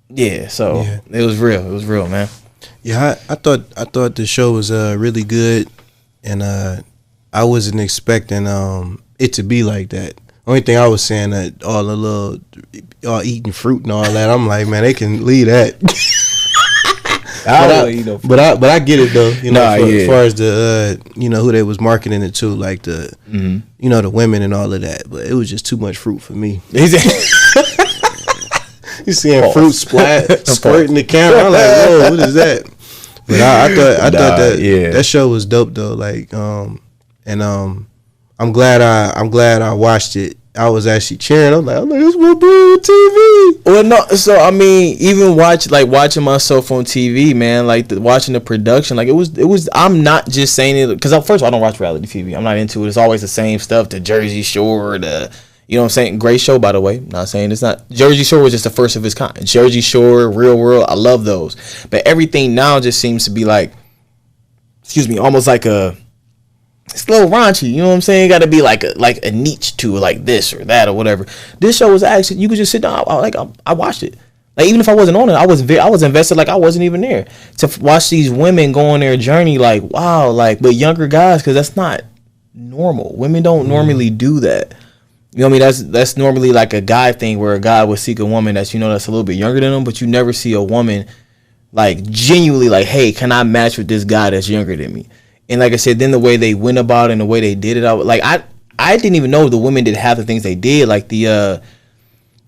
yeah, so yeah. It was real, man. Yeah, I thought the show was really good, and I wasn't expecting it to be like that. Only thing I was saying that all eating fruit and all that, I'm like, man, they can leave that. But I get it though. You know, as far as the you know, who they was marketing it to, like the you know, the women and all of that. But it was just too much fruit for me. You seeing fruit squirting the camera? I'm like, whoa, what is that? But I thought that show was dope though. Like and I'm glad I watched it. I was actually cheering. I'm like, this will be on TV. Well, no, so I mean, even watching myself on TV, man, like watching the production, like it was. I'm not just saying it because first of all, I don't watch reality TV. I'm not into it. It's always the same stuff. The Jersey Shore, you know what I'm saying? Great show, by the way. Not saying it's not. Jersey Shore was just the first of its kind. Jersey Shore, Real World, I love those. But everything now just seems to be like, almost like it's a little raunchy. You know what I'm saying? Got to be like a niche to like this or that or whatever. This show was actually, you could just sit down. I watched it. Like, even if I wasn't on it, I was invested. Like, I wasn't even there to watch these women go on their journey. Like, wow, like, but younger guys, because that's not normal. Women don't normally do that. You know what I mean? That's normally like a guy thing where a guy would seek a woman that's, you know, that's a little bit younger than him, but you never see a woman like genuinely like, hey, can I match with this guy that's younger than me? And like I said, then the way they went about it and the way they did it, I didn't even know the women did half the things they did. Like I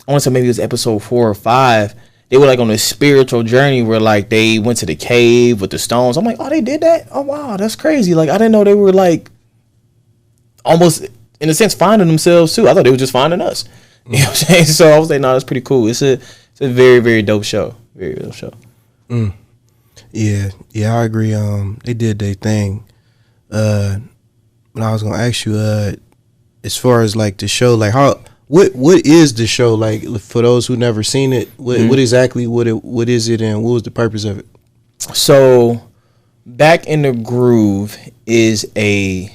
want to say maybe it was episode 4 or 5. They were like on a spiritual journey where like they went to the cave with the stones. I'm like, oh, they did that? Oh wow, that's crazy. Like, I didn't know they were like almost, in a sense, finding themselves too. I thought they were just finding us. You know what I'm saying? So I was like, no, that's pretty cool. It's a very, very dope show. Very dope show. Yeah, I agree. They did their thing. But I was gonna ask you, as far as like the show, like what is the show like for those who never seen it? What exactly what is it, and what was the purpose of it? So, Back in the Groove is a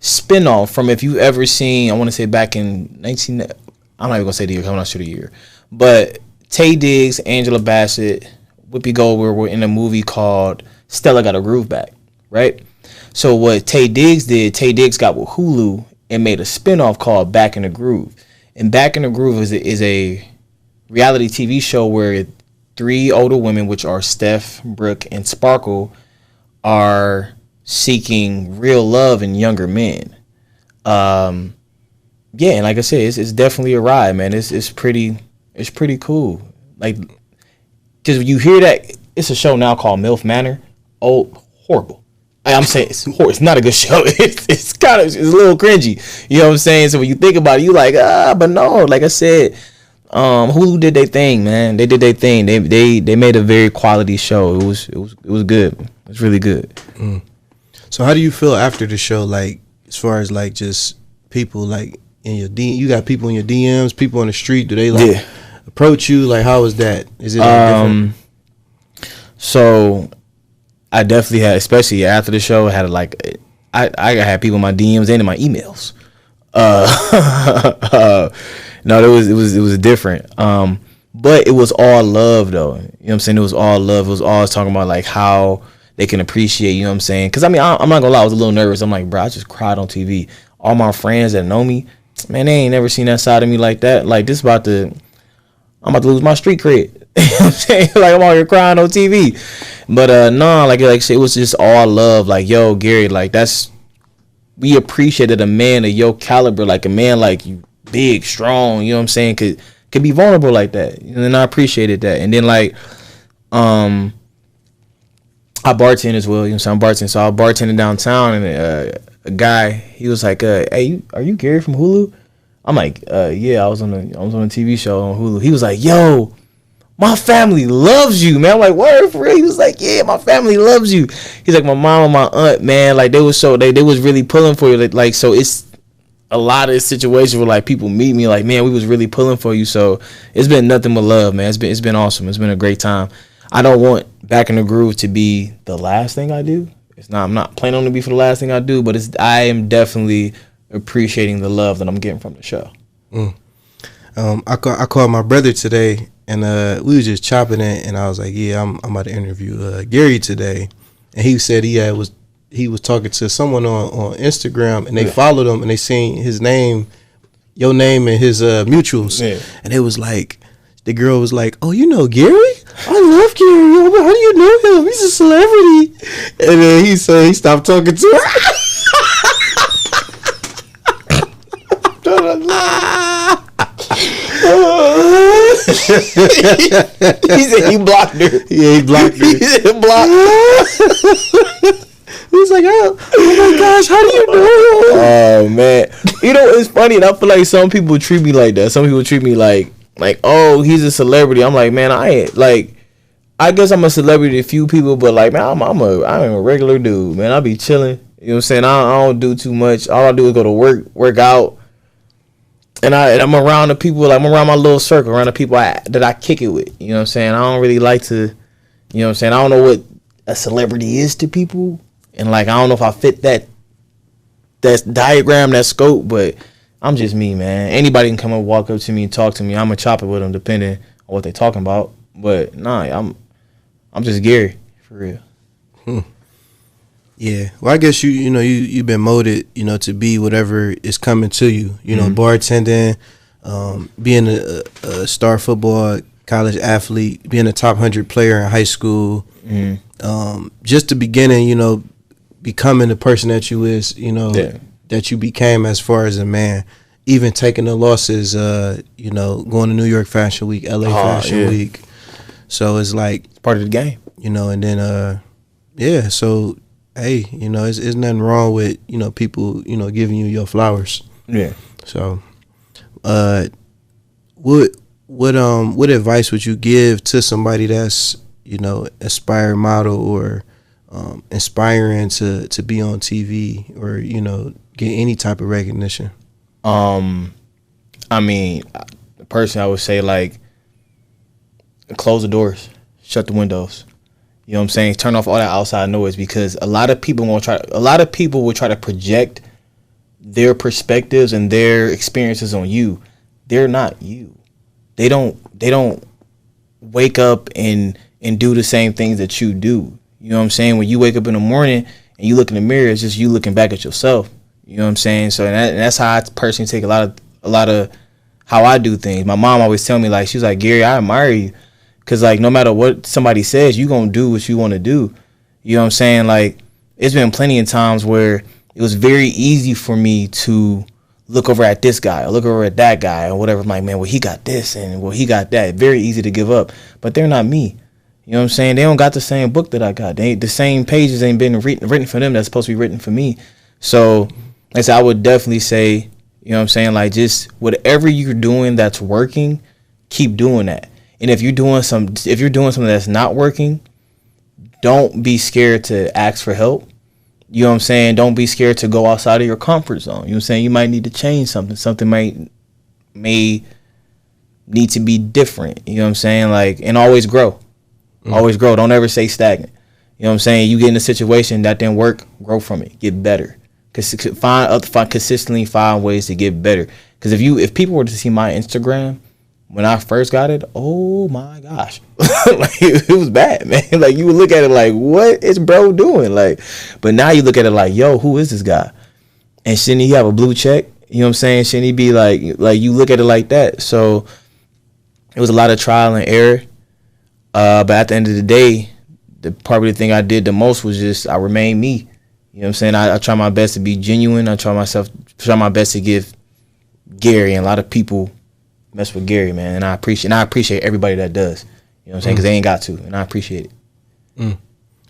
spinoff from, if you've ever seen, I want to say back in I'm not even gonna say the year, I'm not sure the year, but Taye Diggs, Angela Bassett, Whoopi Goldberg were in a movie called Stella Got a Groove Back, right? So what Taye Diggs got with Hulu and made a spinoff called Back in the Groove. And Back in the Groove is a reality TV show where 3 older women, which are Steph, Brooke, and Sparkle, are seeking real love in younger men. yeah, and like I said, it's definitely a ride, man. It's pretty cool. Like, just you hear that, it's a show now called MILF Manor. Oh, horrible. I'm saying it's horrible. It's not a good show. It's kind of, it's a little cringy. You know what I'm saying? So when you think about it, you like, but no, like I said, Hulu did their thing, man. They did their thing. They made a very quality show. It was good. It was really good. Mm. So how do you feel after the show? Like, as far as like just people like in your you got people in your DMs, people on the street. Do they like approach you? Like, how is that? Is it different? So I definitely had, especially after the show, had like I had people in my DMs and in my emails. No, it was different. But it was all love though. You know what I'm saying? It was all love. It was always talking about like how they can appreciate, you know what I'm saying? Because I mean, I'm not gonna lie, I was a little nervous. I'm like, bro, I just cried on TV. All my friends that know me, man, they ain't never seen that side of me like that. Like, I'm about to lose my street cred. You know what I'm saying? Like, I'm out here crying on TV. But no, like it was just all love. Like, yo, Gary, like we appreciated a man of your caliber, like a man like you, big, strong, you know what I'm saying, could be vulnerable like that. And I appreciated that. And then like I bartend as well, you know what I'm saying? I'm bartending. So I was bartending downtown, and a guy, he was like, hey, are you Gary from Hulu? I'm like, yeah, I was on a TV show on Hulu. He was like, yo, my family loves you, man. I'm like, word, for real? He was like, yeah, my family loves you. He's like, my mom and my aunt, man, like they was really pulling for you. Like, so it's a lot of situations where like people meet me like, man, we was really pulling for you. So it's been nothing but love, man. It's been awesome. It's been a great time. I don't want Back in the Groove to be the last thing I do. I'm not planning on to be for the last thing I do, but I am definitely appreciating the love that I'm getting from the show. I called my brother today, and we was just chopping it, and I was like, yeah, I'm about to interview Gary today, and he said he was talking to someone on Instagram, and they followed him, and they seen his name, your name, and his mutuals, and it was like, the girl was like, oh, you know Gary? I love Gary. How do you know him? He's a celebrity. And then he said he stopped talking to her. He said he blocked her. Yeah, he blocked her. He said block. He was like, oh my gosh, how do you know? Oh man, you know it's funny, and I feel like some people treat me like that. Some people treat me like, oh, he's a celebrity. I'm like, man, I ain't like. I guess I'm a celebrity to a few people, but like, man, I'm a regular dude, man. I be chilling. You know what I'm saying? I don't do too much. All I do is go to work out, and I'm around the people. Like, I'm around my little circle, around the people that I kick it with. You know what I'm saying? I don't really like to. You know what I'm saying? I don't know what a celebrity is to people, and like, I don't know if I fit that diagram, that scope, but I'm just me, man. Anybody can come up, walk up to me, and talk to me. I'm gonna chop it with them, depending on what they talking about. But nah, I'm just Gary, for real. Yeah. Well, I guess you've been molded, to be whatever is coming to you. Bartending, being a star football college athlete, being a top 100 player in high school. Just the beginning, becoming the person that you is, that you became as far as a man. Even taking the losses, going to New York Fashion Week, LA Fashion Week. So it's like it's part of the game, and then so hey, it's nothing wrong with people giving you your flowers. Yeah. So, what advice would you give to somebody that's aspiring model or inspiring to be on TV or get any type of recognition? I mean, personally, I would say like, close the doors, shut the windows. You know what I'm saying? Turn off all that outside noise, because a lot of people will try to project their perspectives and their experiences on you. They're not you. They don't wake up and do the same things that you do. You know what I'm saying? When you wake up in the morning and you look in the mirror, it's just you looking back at yourself. You know what I'm saying? So and that's how I personally take a lot of how I do things. My mom always tell me, like, she was like, Gary, I admire you. Because, like, no matter what somebody says, you going to do what you want to do. You know what I'm saying? Like, it's been plenty of times where it was very easy for me to, look over at this guy or look over at that guy or whatever. I'm like, man, well, he got this and well, he got that. Very easy to give up, but they're not me. You know what I'm saying? They don't got the same book that I got. The same pages ain't been written for them that's supposed to be written for me. So, like I said, I would definitely say, you know what I'm saying? Like, just whatever you're doing that's working, keep doing that. And if you're doing something that's not working, don't be scared to ask for help. You know what I'm saying? Don't be scared to go outside of your comfort zone. You know what I'm saying? You might need to change something. Something may need to be different. You know what I'm saying? Like, and always grow. Always grow. Don't ever stay stagnant. You know what I'm saying? You get in a situation that didn't work, grow from it. Get better. Consistently find ways to get better. Because if people were to see my Instagram when I first got it, oh my gosh, like it was bad, man. Like you would look at it like, what is bro doing? Like, but now you look at it like, yo, who is this guy? And shouldn't he have a blue check? You know what I'm saying? Shouldn't he be like you look at it like that? So it was a lot of trial and error. But at the end of the day, probably the thing I did the most was just I remained me. You know what I'm saying? I try my best to be genuine. I try my best to give Gary, and a lot of people mess with Gary, man. And I appreciate everybody that does. You know what I'm saying? Because they ain't got to, and I appreciate it.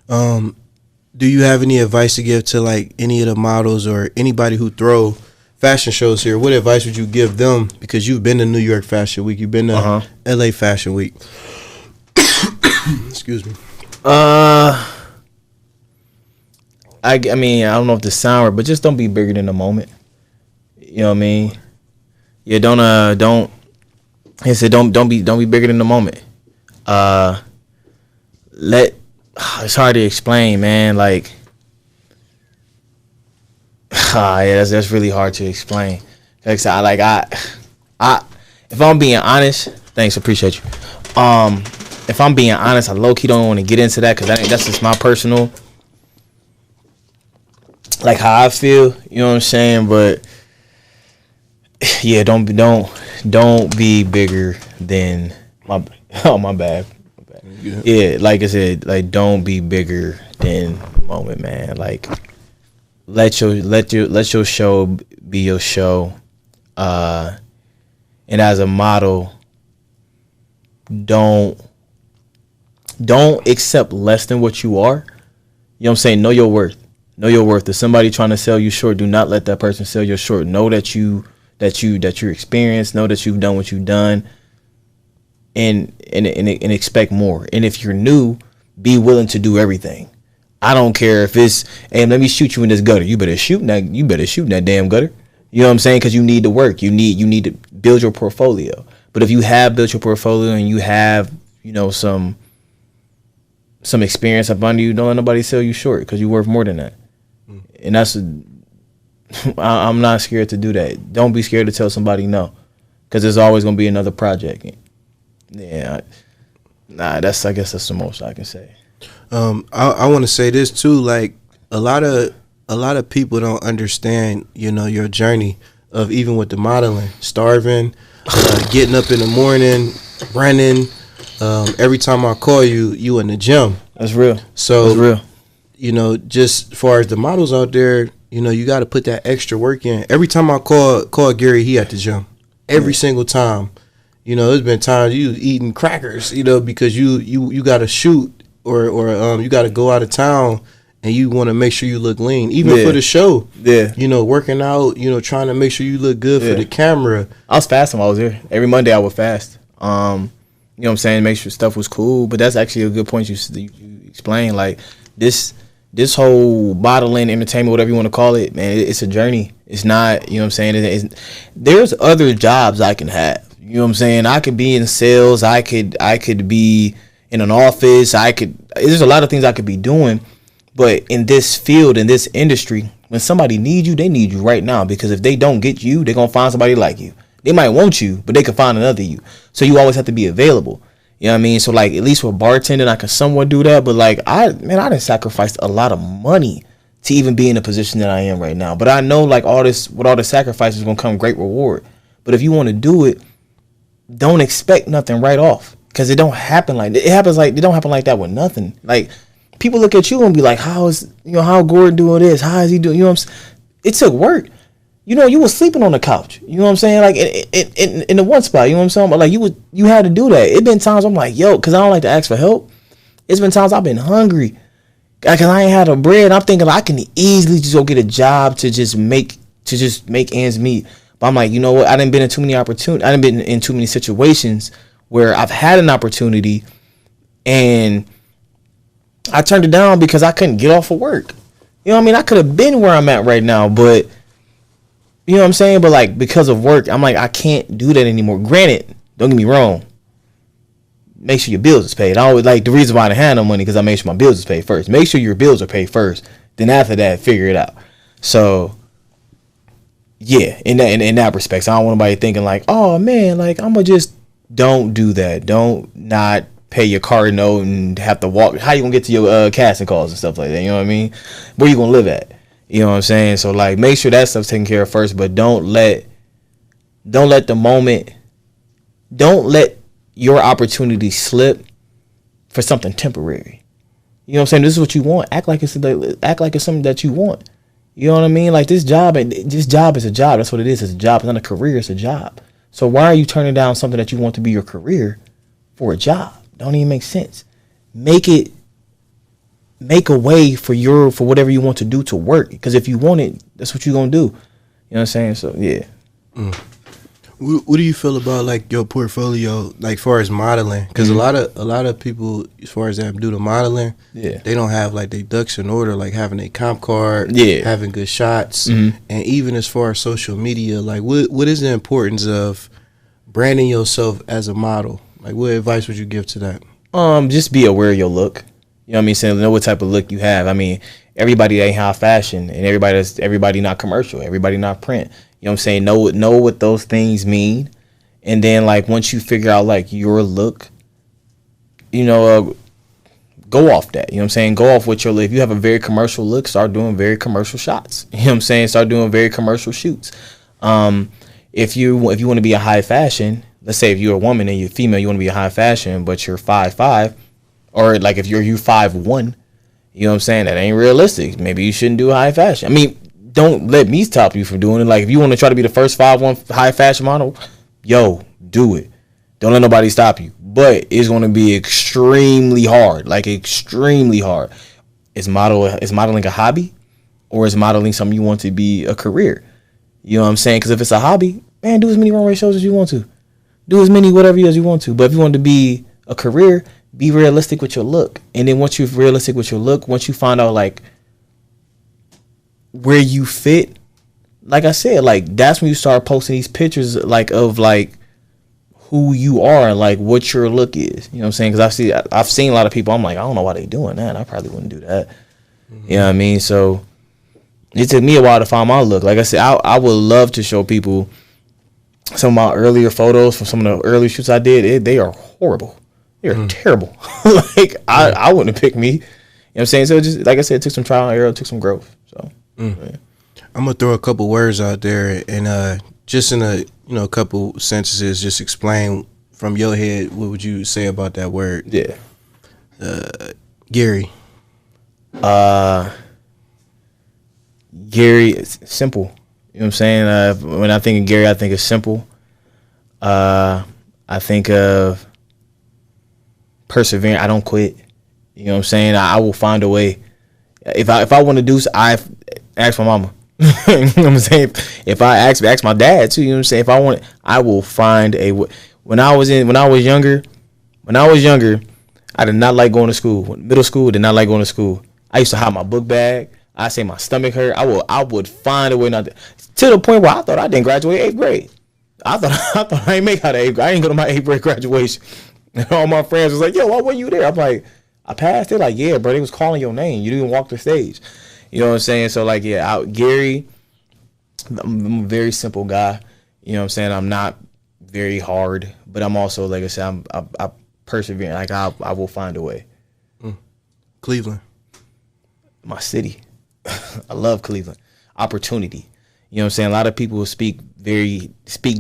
Do you have any advice to give to like any of the models or anybody who throw fashion shows here? What advice would you give them? Because you've been to New York Fashion Week, you've been to LA Fashion Week. Excuse me. I mean, I don't know if this sound right, but just don't be bigger than the moment. You know what I mean? Yeah, don't I said don't be bigger than the moment. It's hard to explain, man. Like, yeah, that's really hard to explain. Like, if I'm being honest, thanks, appreciate you. If I'm being honest, I low-key don't want to get into that because that's just my personal, like how I feel. You know what I'm saying? But yeah, don't be bigger than my. Oh, my bad. Yeah, like I said, like don't be bigger than the moment, man. Like let your show be your show. And as a model, don't accept less than what you are. You know what I'm saying? Know your worth. Know your worth. If somebody trying to sell you short, do not let that person sell you short. Know that you're experienced. Know that you've done what you've done, and expect more. And if you're new, be willing to do everything. I don't care if it's, hey, let me shoot you in this gutter. You better shoot in that damn gutter. You know what I'm saying? Because you need to work. You need to build your portfolio. But if you have built your portfolio and you have, you know, some experience up under you, don't let nobody sell you short because you're worth more than that. And that's, I'm not scared to do that. Don't be scared to tell somebody no, because there's always going to be another project. Yeah, I guess that's the most I can say. I want to say this too. Like a lot of people don't understand, you know, your journey of even with the modeling, starving, getting up in the morning, running. Every time I call you in the gym. That's real. So that's real. You know, just as far as the models out there, you know, you got to put that extra work in. Every time I call Gary, he at the gym. Every single time. You know, there's been times you eating crackers, you know, because you got to shoot or you got to go out of town and you want to make sure you look lean, even for the show. Yeah. You know, working out, you know, trying to make sure you look good for the camera. I was fasting while I was here. Every Monday I would fast. You know what I'm saying? Make sure stuff was cool. But that's actually a good point you explained. Like this whole modeling, entertainment, whatever you want to call it, man, it's a journey. It's not, you know what I'm saying? There's other jobs I can have. You know what I'm saying? I could be in sales. I could be in an office. There's a lot of things I could be doing. But in this field, in this industry, when somebody needs you, they need you right now. Because if they don't get you, they're going to find somebody like you. They might want you, but they can find another you. So you always have to be available. You know what I mean? So like at least with bartending, I can somewhat do that. But like I done sacrificed a lot of money to even be in the position that I am right now. But I know like with all the sacrifices gonna come great reward. But if you want to do it, don't expect nothing right off. Because it don't happen like that. It don't happen like that with nothing. Like people look at you and be like, how Gordon doing this? How is he doing? You know what I'm saying? It took work. you was sleeping on the couch. You know what I'm saying? Like in the one spot. You know what I'm saying? But like you had to do that. It been times I'm like, yo, because I don't like to ask for help. It's been times I've been hungry because I ain't had a bread. I'm thinking I can easily just go get a job to just make ends meet. But I'm like, you know what? I done been in too many opportunities. I done been in too many situations where I've had an opportunity and I turned it down because I couldn't get off of work. You know what I mean? I could have been where I'm at right now, but you know what I'm saying? But like because of work, I'm like, I can't do that anymore. Granted, don't get me wrong. Make sure your bills is paid. I always like the reason why I didn't have no money because I made sure my bills is paid first. Make sure your bills are paid first. Then after that, figure it out. So yeah, in that respect, so I don't want anybody thinking like, oh man, like I'm gonna just don't do that. Don't not pay your car note and have to walk. How you gonna get to your casting calls and stuff like that? You know what I mean? Where you gonna live at? You know what I'm saying? So like, make sure that stuff's taken care of first, but don't let the moment, don't let your opportunity slip for something temporary. You know what I'm saying? This is what you want. Act like it's something that you want. You know what I mean? Like this job is a job. That's what it is. It's a job. It's not a career. It's a job. So why are you turning down something that you want to be your career for a job? Don't even make sense. Make a way for whatever you want to do to work. Because if you want it, that's what you're gonna do. You know what I'm saying? So yeah. What do you feel about like your portfolio, like far as modeling? Because a lot of people, as far as that do the modeling, they don't have like their ducks in order, like having a comp card, having good shots, and even as far as social media, like what is the importance of branding yourself as a model? Like what advice would you give to that? Just be aware of your look. You know what I mean? Saying know what type of look you have. I mean, everybody ain't high fashion, and everybody not commercial, everybody not print. You know what I'm saying? Know what those things mean. And then like once you figure out like your look, go off that. You know what I'm saying? Go off with your look. If you have a very commercial look, start doing very commercial shots. You know what I'm saying? Start doing very commercial shoots. If you want to be a high fashion, let's say if you're a woman and you're female, you want to be a high fashion, but you're 5'5", or like if you're 5'1", you know what I'm saying? That ain't realistic. Maybe you shouldn't do high fashion. I mean, don't let me stop you from doing it. Like if you want to try to be the first 5'1" high fashion model, yo, do it. Don't let nobody stop you. But it's going to be extremely hard. Like extremely hard. Is modeling a hobby, or is modeling something you want to be a career? You know what I'm saying? Because if it's a hobby, man, do as many runway shows as you want to. Do as many whatever as you want to. But if you want to be a career, be realistic with your look. And then once you're realistic with your look, once you find out like where you fit, like I said, like that's when you start posting these pictures like of like who you are and like what your look is. You know what I'm saying? Because I've seen a lot of people. I'm like, I don't know why they doing that. I probably wouldn't do that. You know what I mean? So it took me a while to find my look. Like I said, I would love to show people some of my earlier photos from some of the early shoots I did. They are horrible. They're terrible. Like I wouldn't have picked me. You know what I'm saying? So just like I said, it took some trial and error, it took some growth. So yeah. I'm gonna throw a couple words out there and just in a couple sentences, just explain from your head what would you say about that word? Yeah. Gary. Gary, it's simple. You know what I'm saying? When I think of Gary, I think of simple. I think of persevering. I don't quit. You know what I'm saying? I will find a way. If I want to do, I ask my mama. You know what I'm saying? If I ask my dad too. You know what I'm saying? If I want, I will find a way. When I was younger, I did not like going to school. Middle school, did not like going to school. I used to hide my book bag. I say my stomach hurt. I would find a way not to the point where I thought I didn't graduate 8th grade. I thought I didn't make out of 8th grade. I didn't go to my 8th grade graduation. And all my friends was like, yo, why weren't you there? I'm like, I passed. They're like, yeah, bro, they was calling your name. You didn't walk the stage. You know what I'm saying? So like, yeah, Gary, I'm a very simple guy. You know what I'm saying? I'm not very hard, but I'm also, like I said, I persevere. Like I will find a way. Cleveland. My city. I love Cleveland. Opportunity. You know what I'm saying? A lot of people speak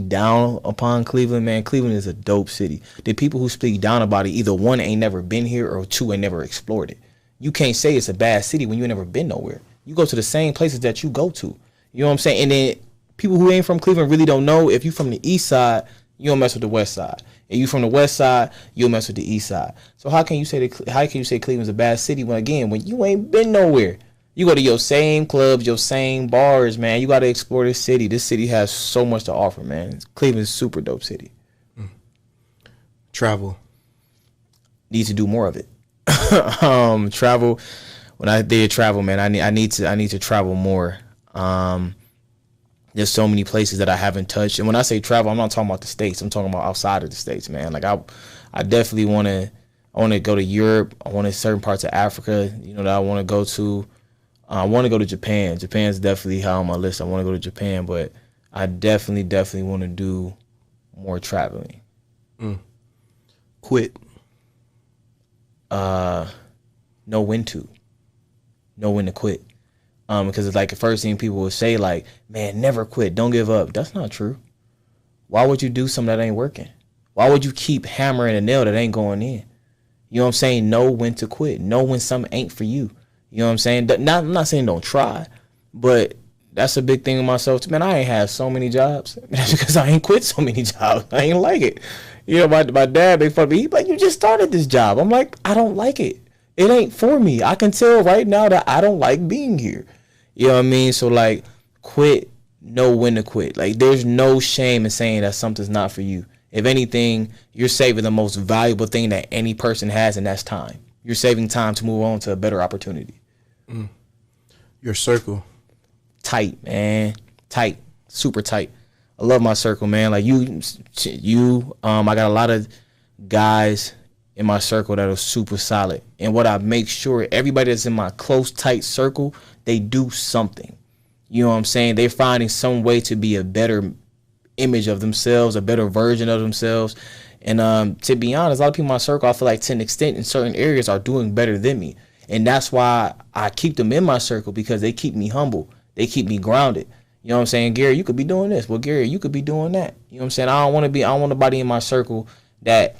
down upon Cleveland, man. Cleveland is a dope city. The people who speak down about it, either one, ain't never been here, or two, ain't never explored it. You can't say it's a bad city when you ain't never been nowhere. You go to the same places that you go to. You know what I'm saying? And then people who ain't from Cleveland really don't know. If you from the east side, you don't mess with the west side. If you from the west side, you'll mess with the east side. So how can you say Cleveland's a bad city when you ain't been nowhere? You go to your same clubs, your same bars, man. You got to explore this city. This city has so much to offer, man. Cleveland's a super dope city. Travel. Need to do more of it. Travel. When I did travel, man, I need to travel more. There's so many places that I haven't touched. And when I say travel, I'm not talking about the States. I'm talking about outside of the States, man. Like I definitely want to go to Europe. I want to certain parts of Africa, that I want to go to. I want to go to Japan. Japan's definitely high on my list. I want to go to Japan, but I definitely want to do more traveling. Quit. Know when to quit. Because it's like the first thing people would say, like, man, never quit. Don't give up. That's not true. Why would you do something that ain't working? Why would you keep hammering a nail that ain't going in? You know what I'm saying? Know when to quit. Know when something ain't for you. You know what I'm saying? I'm not saying don't try, but that's a big thing with myself. Man, I ain't had so many jobs. That's because I ain't quit so many jobs. I ain't like it. My dad, they fuck me. He like, you just started this job. I'm like, I don't like it. It ain't for me. I can tell right now that I don't like being here. You know what I mean? So, like, quit, know when to quit. Like, there's no shame in saying that something's not for you. If anything, you're saving the most valuable thing that any person has, and that's time. You're saving time to move on to a better opportunity. Your circle. Tight, man. Tight. Super tight. I love my circle, man. Like, I got a lot of guys in my circle that are super solid. And what I make sure, everybody that's in my close, tight circle, they do something. You know what I'm saying? They're finding some way to be a better image of themselves, a better version of themselves. And to be honest, a lot of people in my circle, I feel like to an extent in certain areas are doing better than me. And that's why I keep them in my circle, because they keep me humble. They keep me grounded. You know what I'm saying? Gary, you could be doing this. Well, Gary, you could be doing that. You know what I'm saying? I don't want nobody in my circle that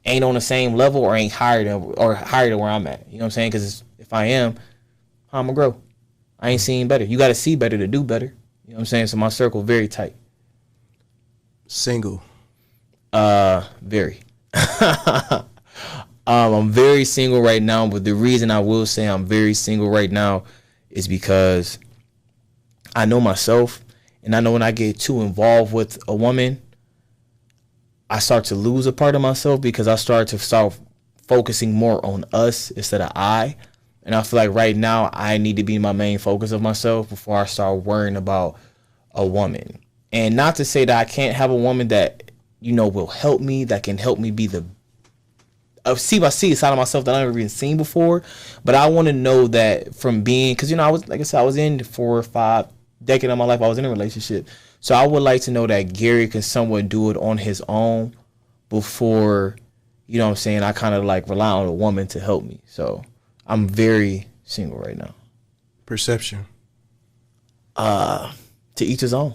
ain't on the same level or ain't higher than where I'm at. You know what I'm saying? Because if I am, how I'm going to grow? I ain't seeing better. You got to see better to do better. You know what I'm saying? So my circle very tight. Single. Very. I'm very single right now, but the reason I will say I'm very single right now is because I know myself, and I know when I get too involved with a woman, I start to lose a part of myself, because I start focusing more on us instead of I. And I feel like right now I need to be my main focus of myself before I start worrying about a woman. And not to say that I can't have a woman that, will help me, that can help me be the see a side of myself that I've never even seen before. But I want to know that from being, because, I was in 4 or 5 decades of my life, I was in a relationship. So I would like to know that Gary can somewhat do it on his own before, I kind of like rely on a woman to help me. So I'm very single right now. Perception. To each his own.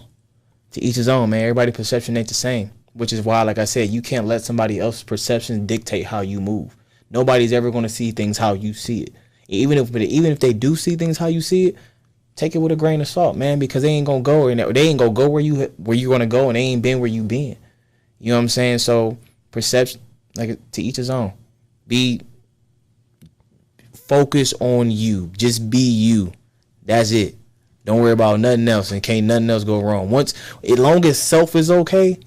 To each his own, man. Everybody's perception ain't the same. Which is why, like I said, you can't let somebody else's perception dictate how you move. Nobody's ever going to see things how you see it. Even if they do see things how you see it, take it with a grain of salt, man, because they ain't gonna go where you're gonna go, and they ain't been where you been. You know what I'm saying? So perception, like, to each his own. Be focused on you. Just be you. That's it. Don't worry about nothing else, and can't nothing else go wrong. As long as self is okay,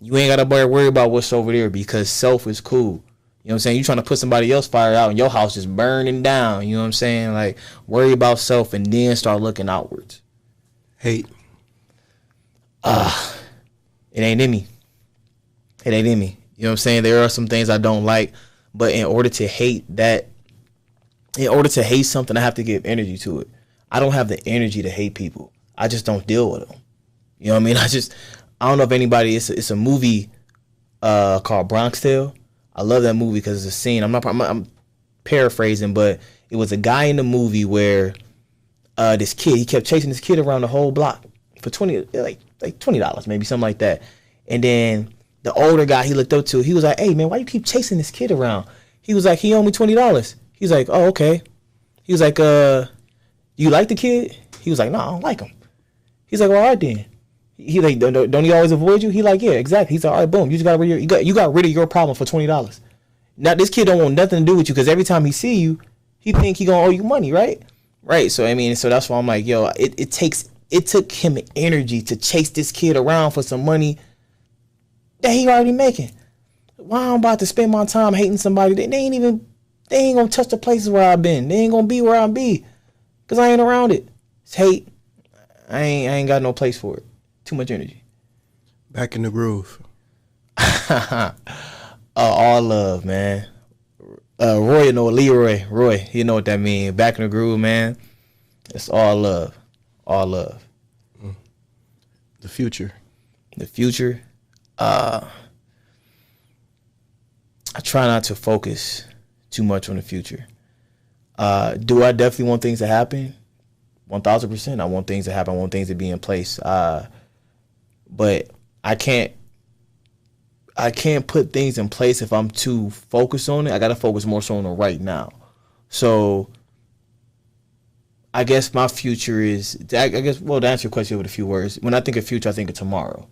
you ain't gotta worry about what's over there, because self is cool. You know what I'm saying? You trying to put somebody else fire out and your house is burning down. You know what I'm saying? Like, worry about self and then start looking outwards. Hate. It ain't in me. It ain't in me. You know what I'm saying? There are some things I don't like, but in order to hate something, I have to give energy to it. I don't have the energy to hate people. I just don't deal with them. You know what I mean? I don't know if anybody, it's a movie called Bronx Tale. I love that movie because it's a scene. I'm paraphrasing, but it was a guy in the movie where this kid, he kept chasing this kid around the whole block for $20, maybe something like that. And then the older guy he looked up to, he was like, "Hey man, why you keep chasing this kid around?" He was like, "He owed me $20." He's like, "Oh, okay." He was like, "You like the kid?" He was like, "No, I don't like him." He's like, "Well, all right then." He like, don't he always avoid you? He like, yeah, exactly. He's like, all right, boom, you just got rid of your problem for $20. Now this kid don't want nothing to do with you because every time he see you, he think he gonna owe you money, right? Right. So I mean, so that's why I'm like, yo, it took him energy to chase this kid around for some money that he already making. Why I'm about to spend my time hating somebody that they ain't gonna touch the places where I've been. They ain't gonna be where I be because I ain't around it. It's hate. I ain't got no place for it. Too much energy. Back in the groove. All love, man. Roy, you know, Leroy. Roy, you know what that means. Back in the groove, man. It's all love. All love. The future. The future. I try not to focus too much on the future. Do I definitely want things to happen? 1,000%. I want things to happen. I want things to be in place. But I can't put things in place if I'm too focused on it. I got to focus more so on the right now. So I guess my future is, to answer your question with a few words, when I think of future, I think of tomorrow.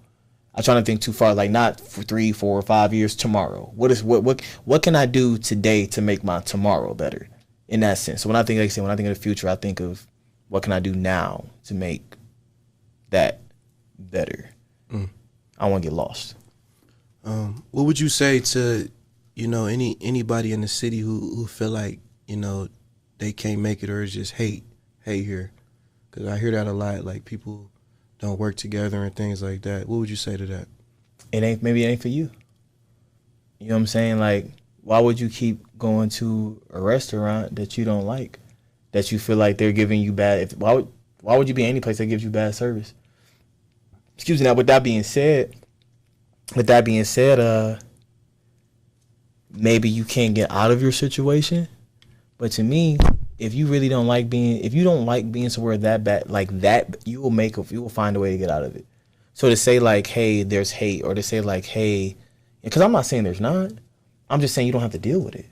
I try to think too far, like not for 3, 4, or 5 years, tomorrow. What can I do today to make my tomorrow better in that sense? So when I think, like I said, when I think of the future, I think of what can I do now to make that better. I don't want to get lost. What would you say to, anybody in the city who feel like, they can't make it or it's just hate here? Because I hear that a lot, like people don't work together and things like that. What would you say to that? Maybe it ain't for you. You know what I'm saying? Like, why would you keep going to a restaurant that you don't like, that you feel like they're giving you bad? Why would you be any place that gives you bad service? Excuse me. Now, with that being said, maybe you can't get out of your situation. But to me, if you don't like being somewhere that bad, like that, you will find a way to get out of it. So to say like, hey, there's hate, or to say like, hey, because I'm not saying there's not. I'm just saying you don't have to deal with it.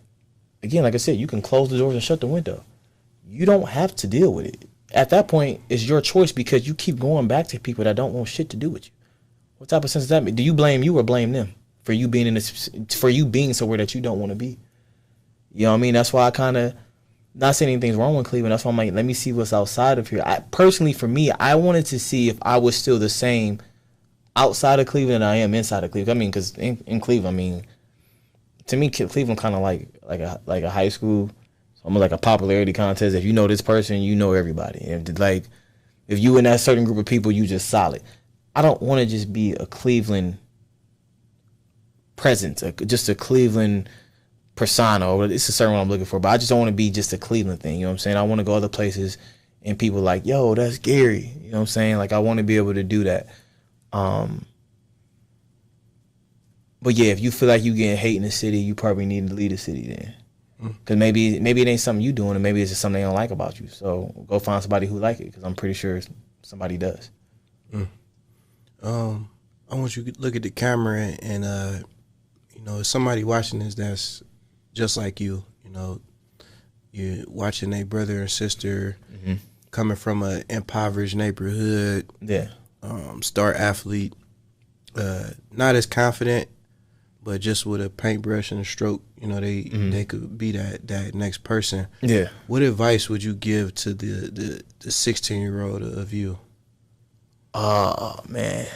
Again, like I said, you can close the doors and shut the window. You don't have to deal with it. At that point, it's your choice because you keep going back to people that don't want shit to do with you. What type of sense does that make? Do you blame you or blame them for you being being somewhere that you don't want to be? You know what I mean? That's why I kind of not saying anything's wrong with Cleveland. That's why I'm like, let me see what's outside of here. For me, I wanted to see if I was still the same outside of Cleveland than I am inside of Cleveland. I mean, because in Cleveland, to me, Cleveland kind of like a high school, almost like a popularity contest. If you know this person, you know everybody. If you in that certain group of people, you just solid. I don't want to just be a Cleveland presence, just a Cleveland persona, or it's a certain one I'm looking for, but I just don't want to be just a Cleveland thing. You know what I'm saying? I want to go other places and people like, yo, that's Gary. You know what I'm saying? Like, I want to be able to do that. But yeah, if you feel like you getting hate in the city, you probably need to leave the city then. Because maybe it ain't something you doing, and maybe it's just something they don't like about you. So go find somebody who like it, because I'm pretty sure somebody does. I want you to look at the camera and somebody watching this that's just like you. You're watching a brother and sister coming from an impoverished neighborhood. Yeah. Star athlete, not as confident, but just with a paintbrush and a stroke, they could be that next person. Yeah. What advice would you give to the 16-year-old of you? Oh man,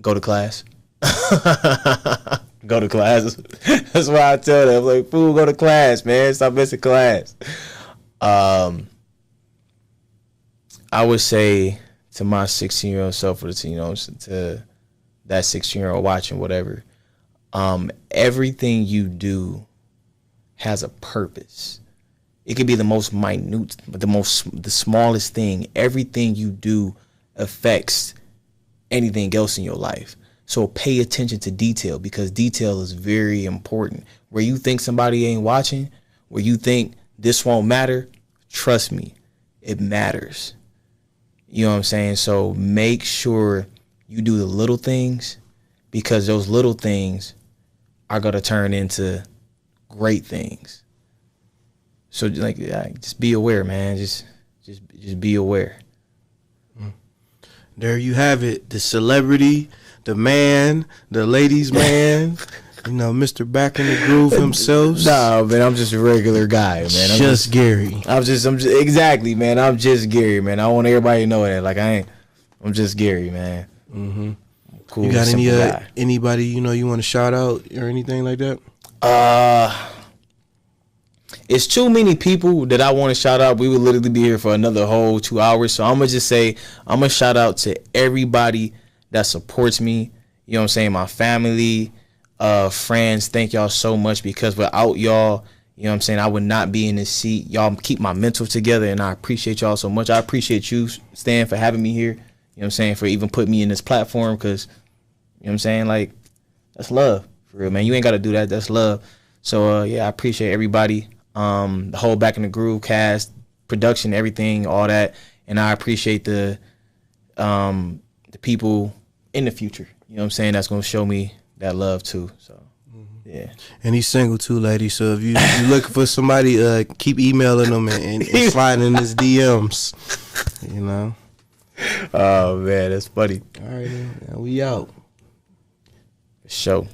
go to class. Go to class. That's why I tell them, like, fool, go to class, man. Stop missing class. I would say to my 16-year-old self, or to that 16-year-old watching, whatever, everything you do has a purpose. It could be the most minute, the smallest thing. Everything you do affects anything else in your life. So pay attention to detail, because detail is very important. Where you think somebody ain't watching, where you think this won't matter, trust me, it matters. You know what I'm saying? So make sure you do the little things, because those little things are going to turn into great things. So just be aware, man. Just be aware. there you have it. The celebrity, the man, the ladies' man. You know, Mr. Back in the Groove himself. Nah, man, I'm just a regular guy, man. Just Gary. I'm just exactly, man. I'm just Gary, man. I want everybody to know that. Like I'm just Gary, man. Mm-hmm. Cool. You got anybody you know you want to shout out or anything like that? It's too many people that I want to shout out. We would literally be here for another whole 2 hours. So I'm gonna just say I'm gonna shout out to everybody that supports me. You know what I'm saying? My family, friends. Thank y'all so much, because without y'all, you know what I'm saying, I would not be in this seat. Y'all keep my mental together, and I appreciate y'all so much. I appreciate you, Stan, for having me here. You know what I'm saying? For even putting me in this platform, because, you know what I'm saying, like, that's love. For real, man. You ain't got to do that. That's love. So, yeah, I appreciate everybody. The whole Back in the Groove cast, production, everything, all that. And I appreciate the people in the future, you know what I'm saying, that's going to show me that love too. So, yeah. And he's single too, ladies. So if you're looking for somebody, keep emailing them and sliding in his DMs, you know. Oh, man, that's funny. All right, man. We out. Show.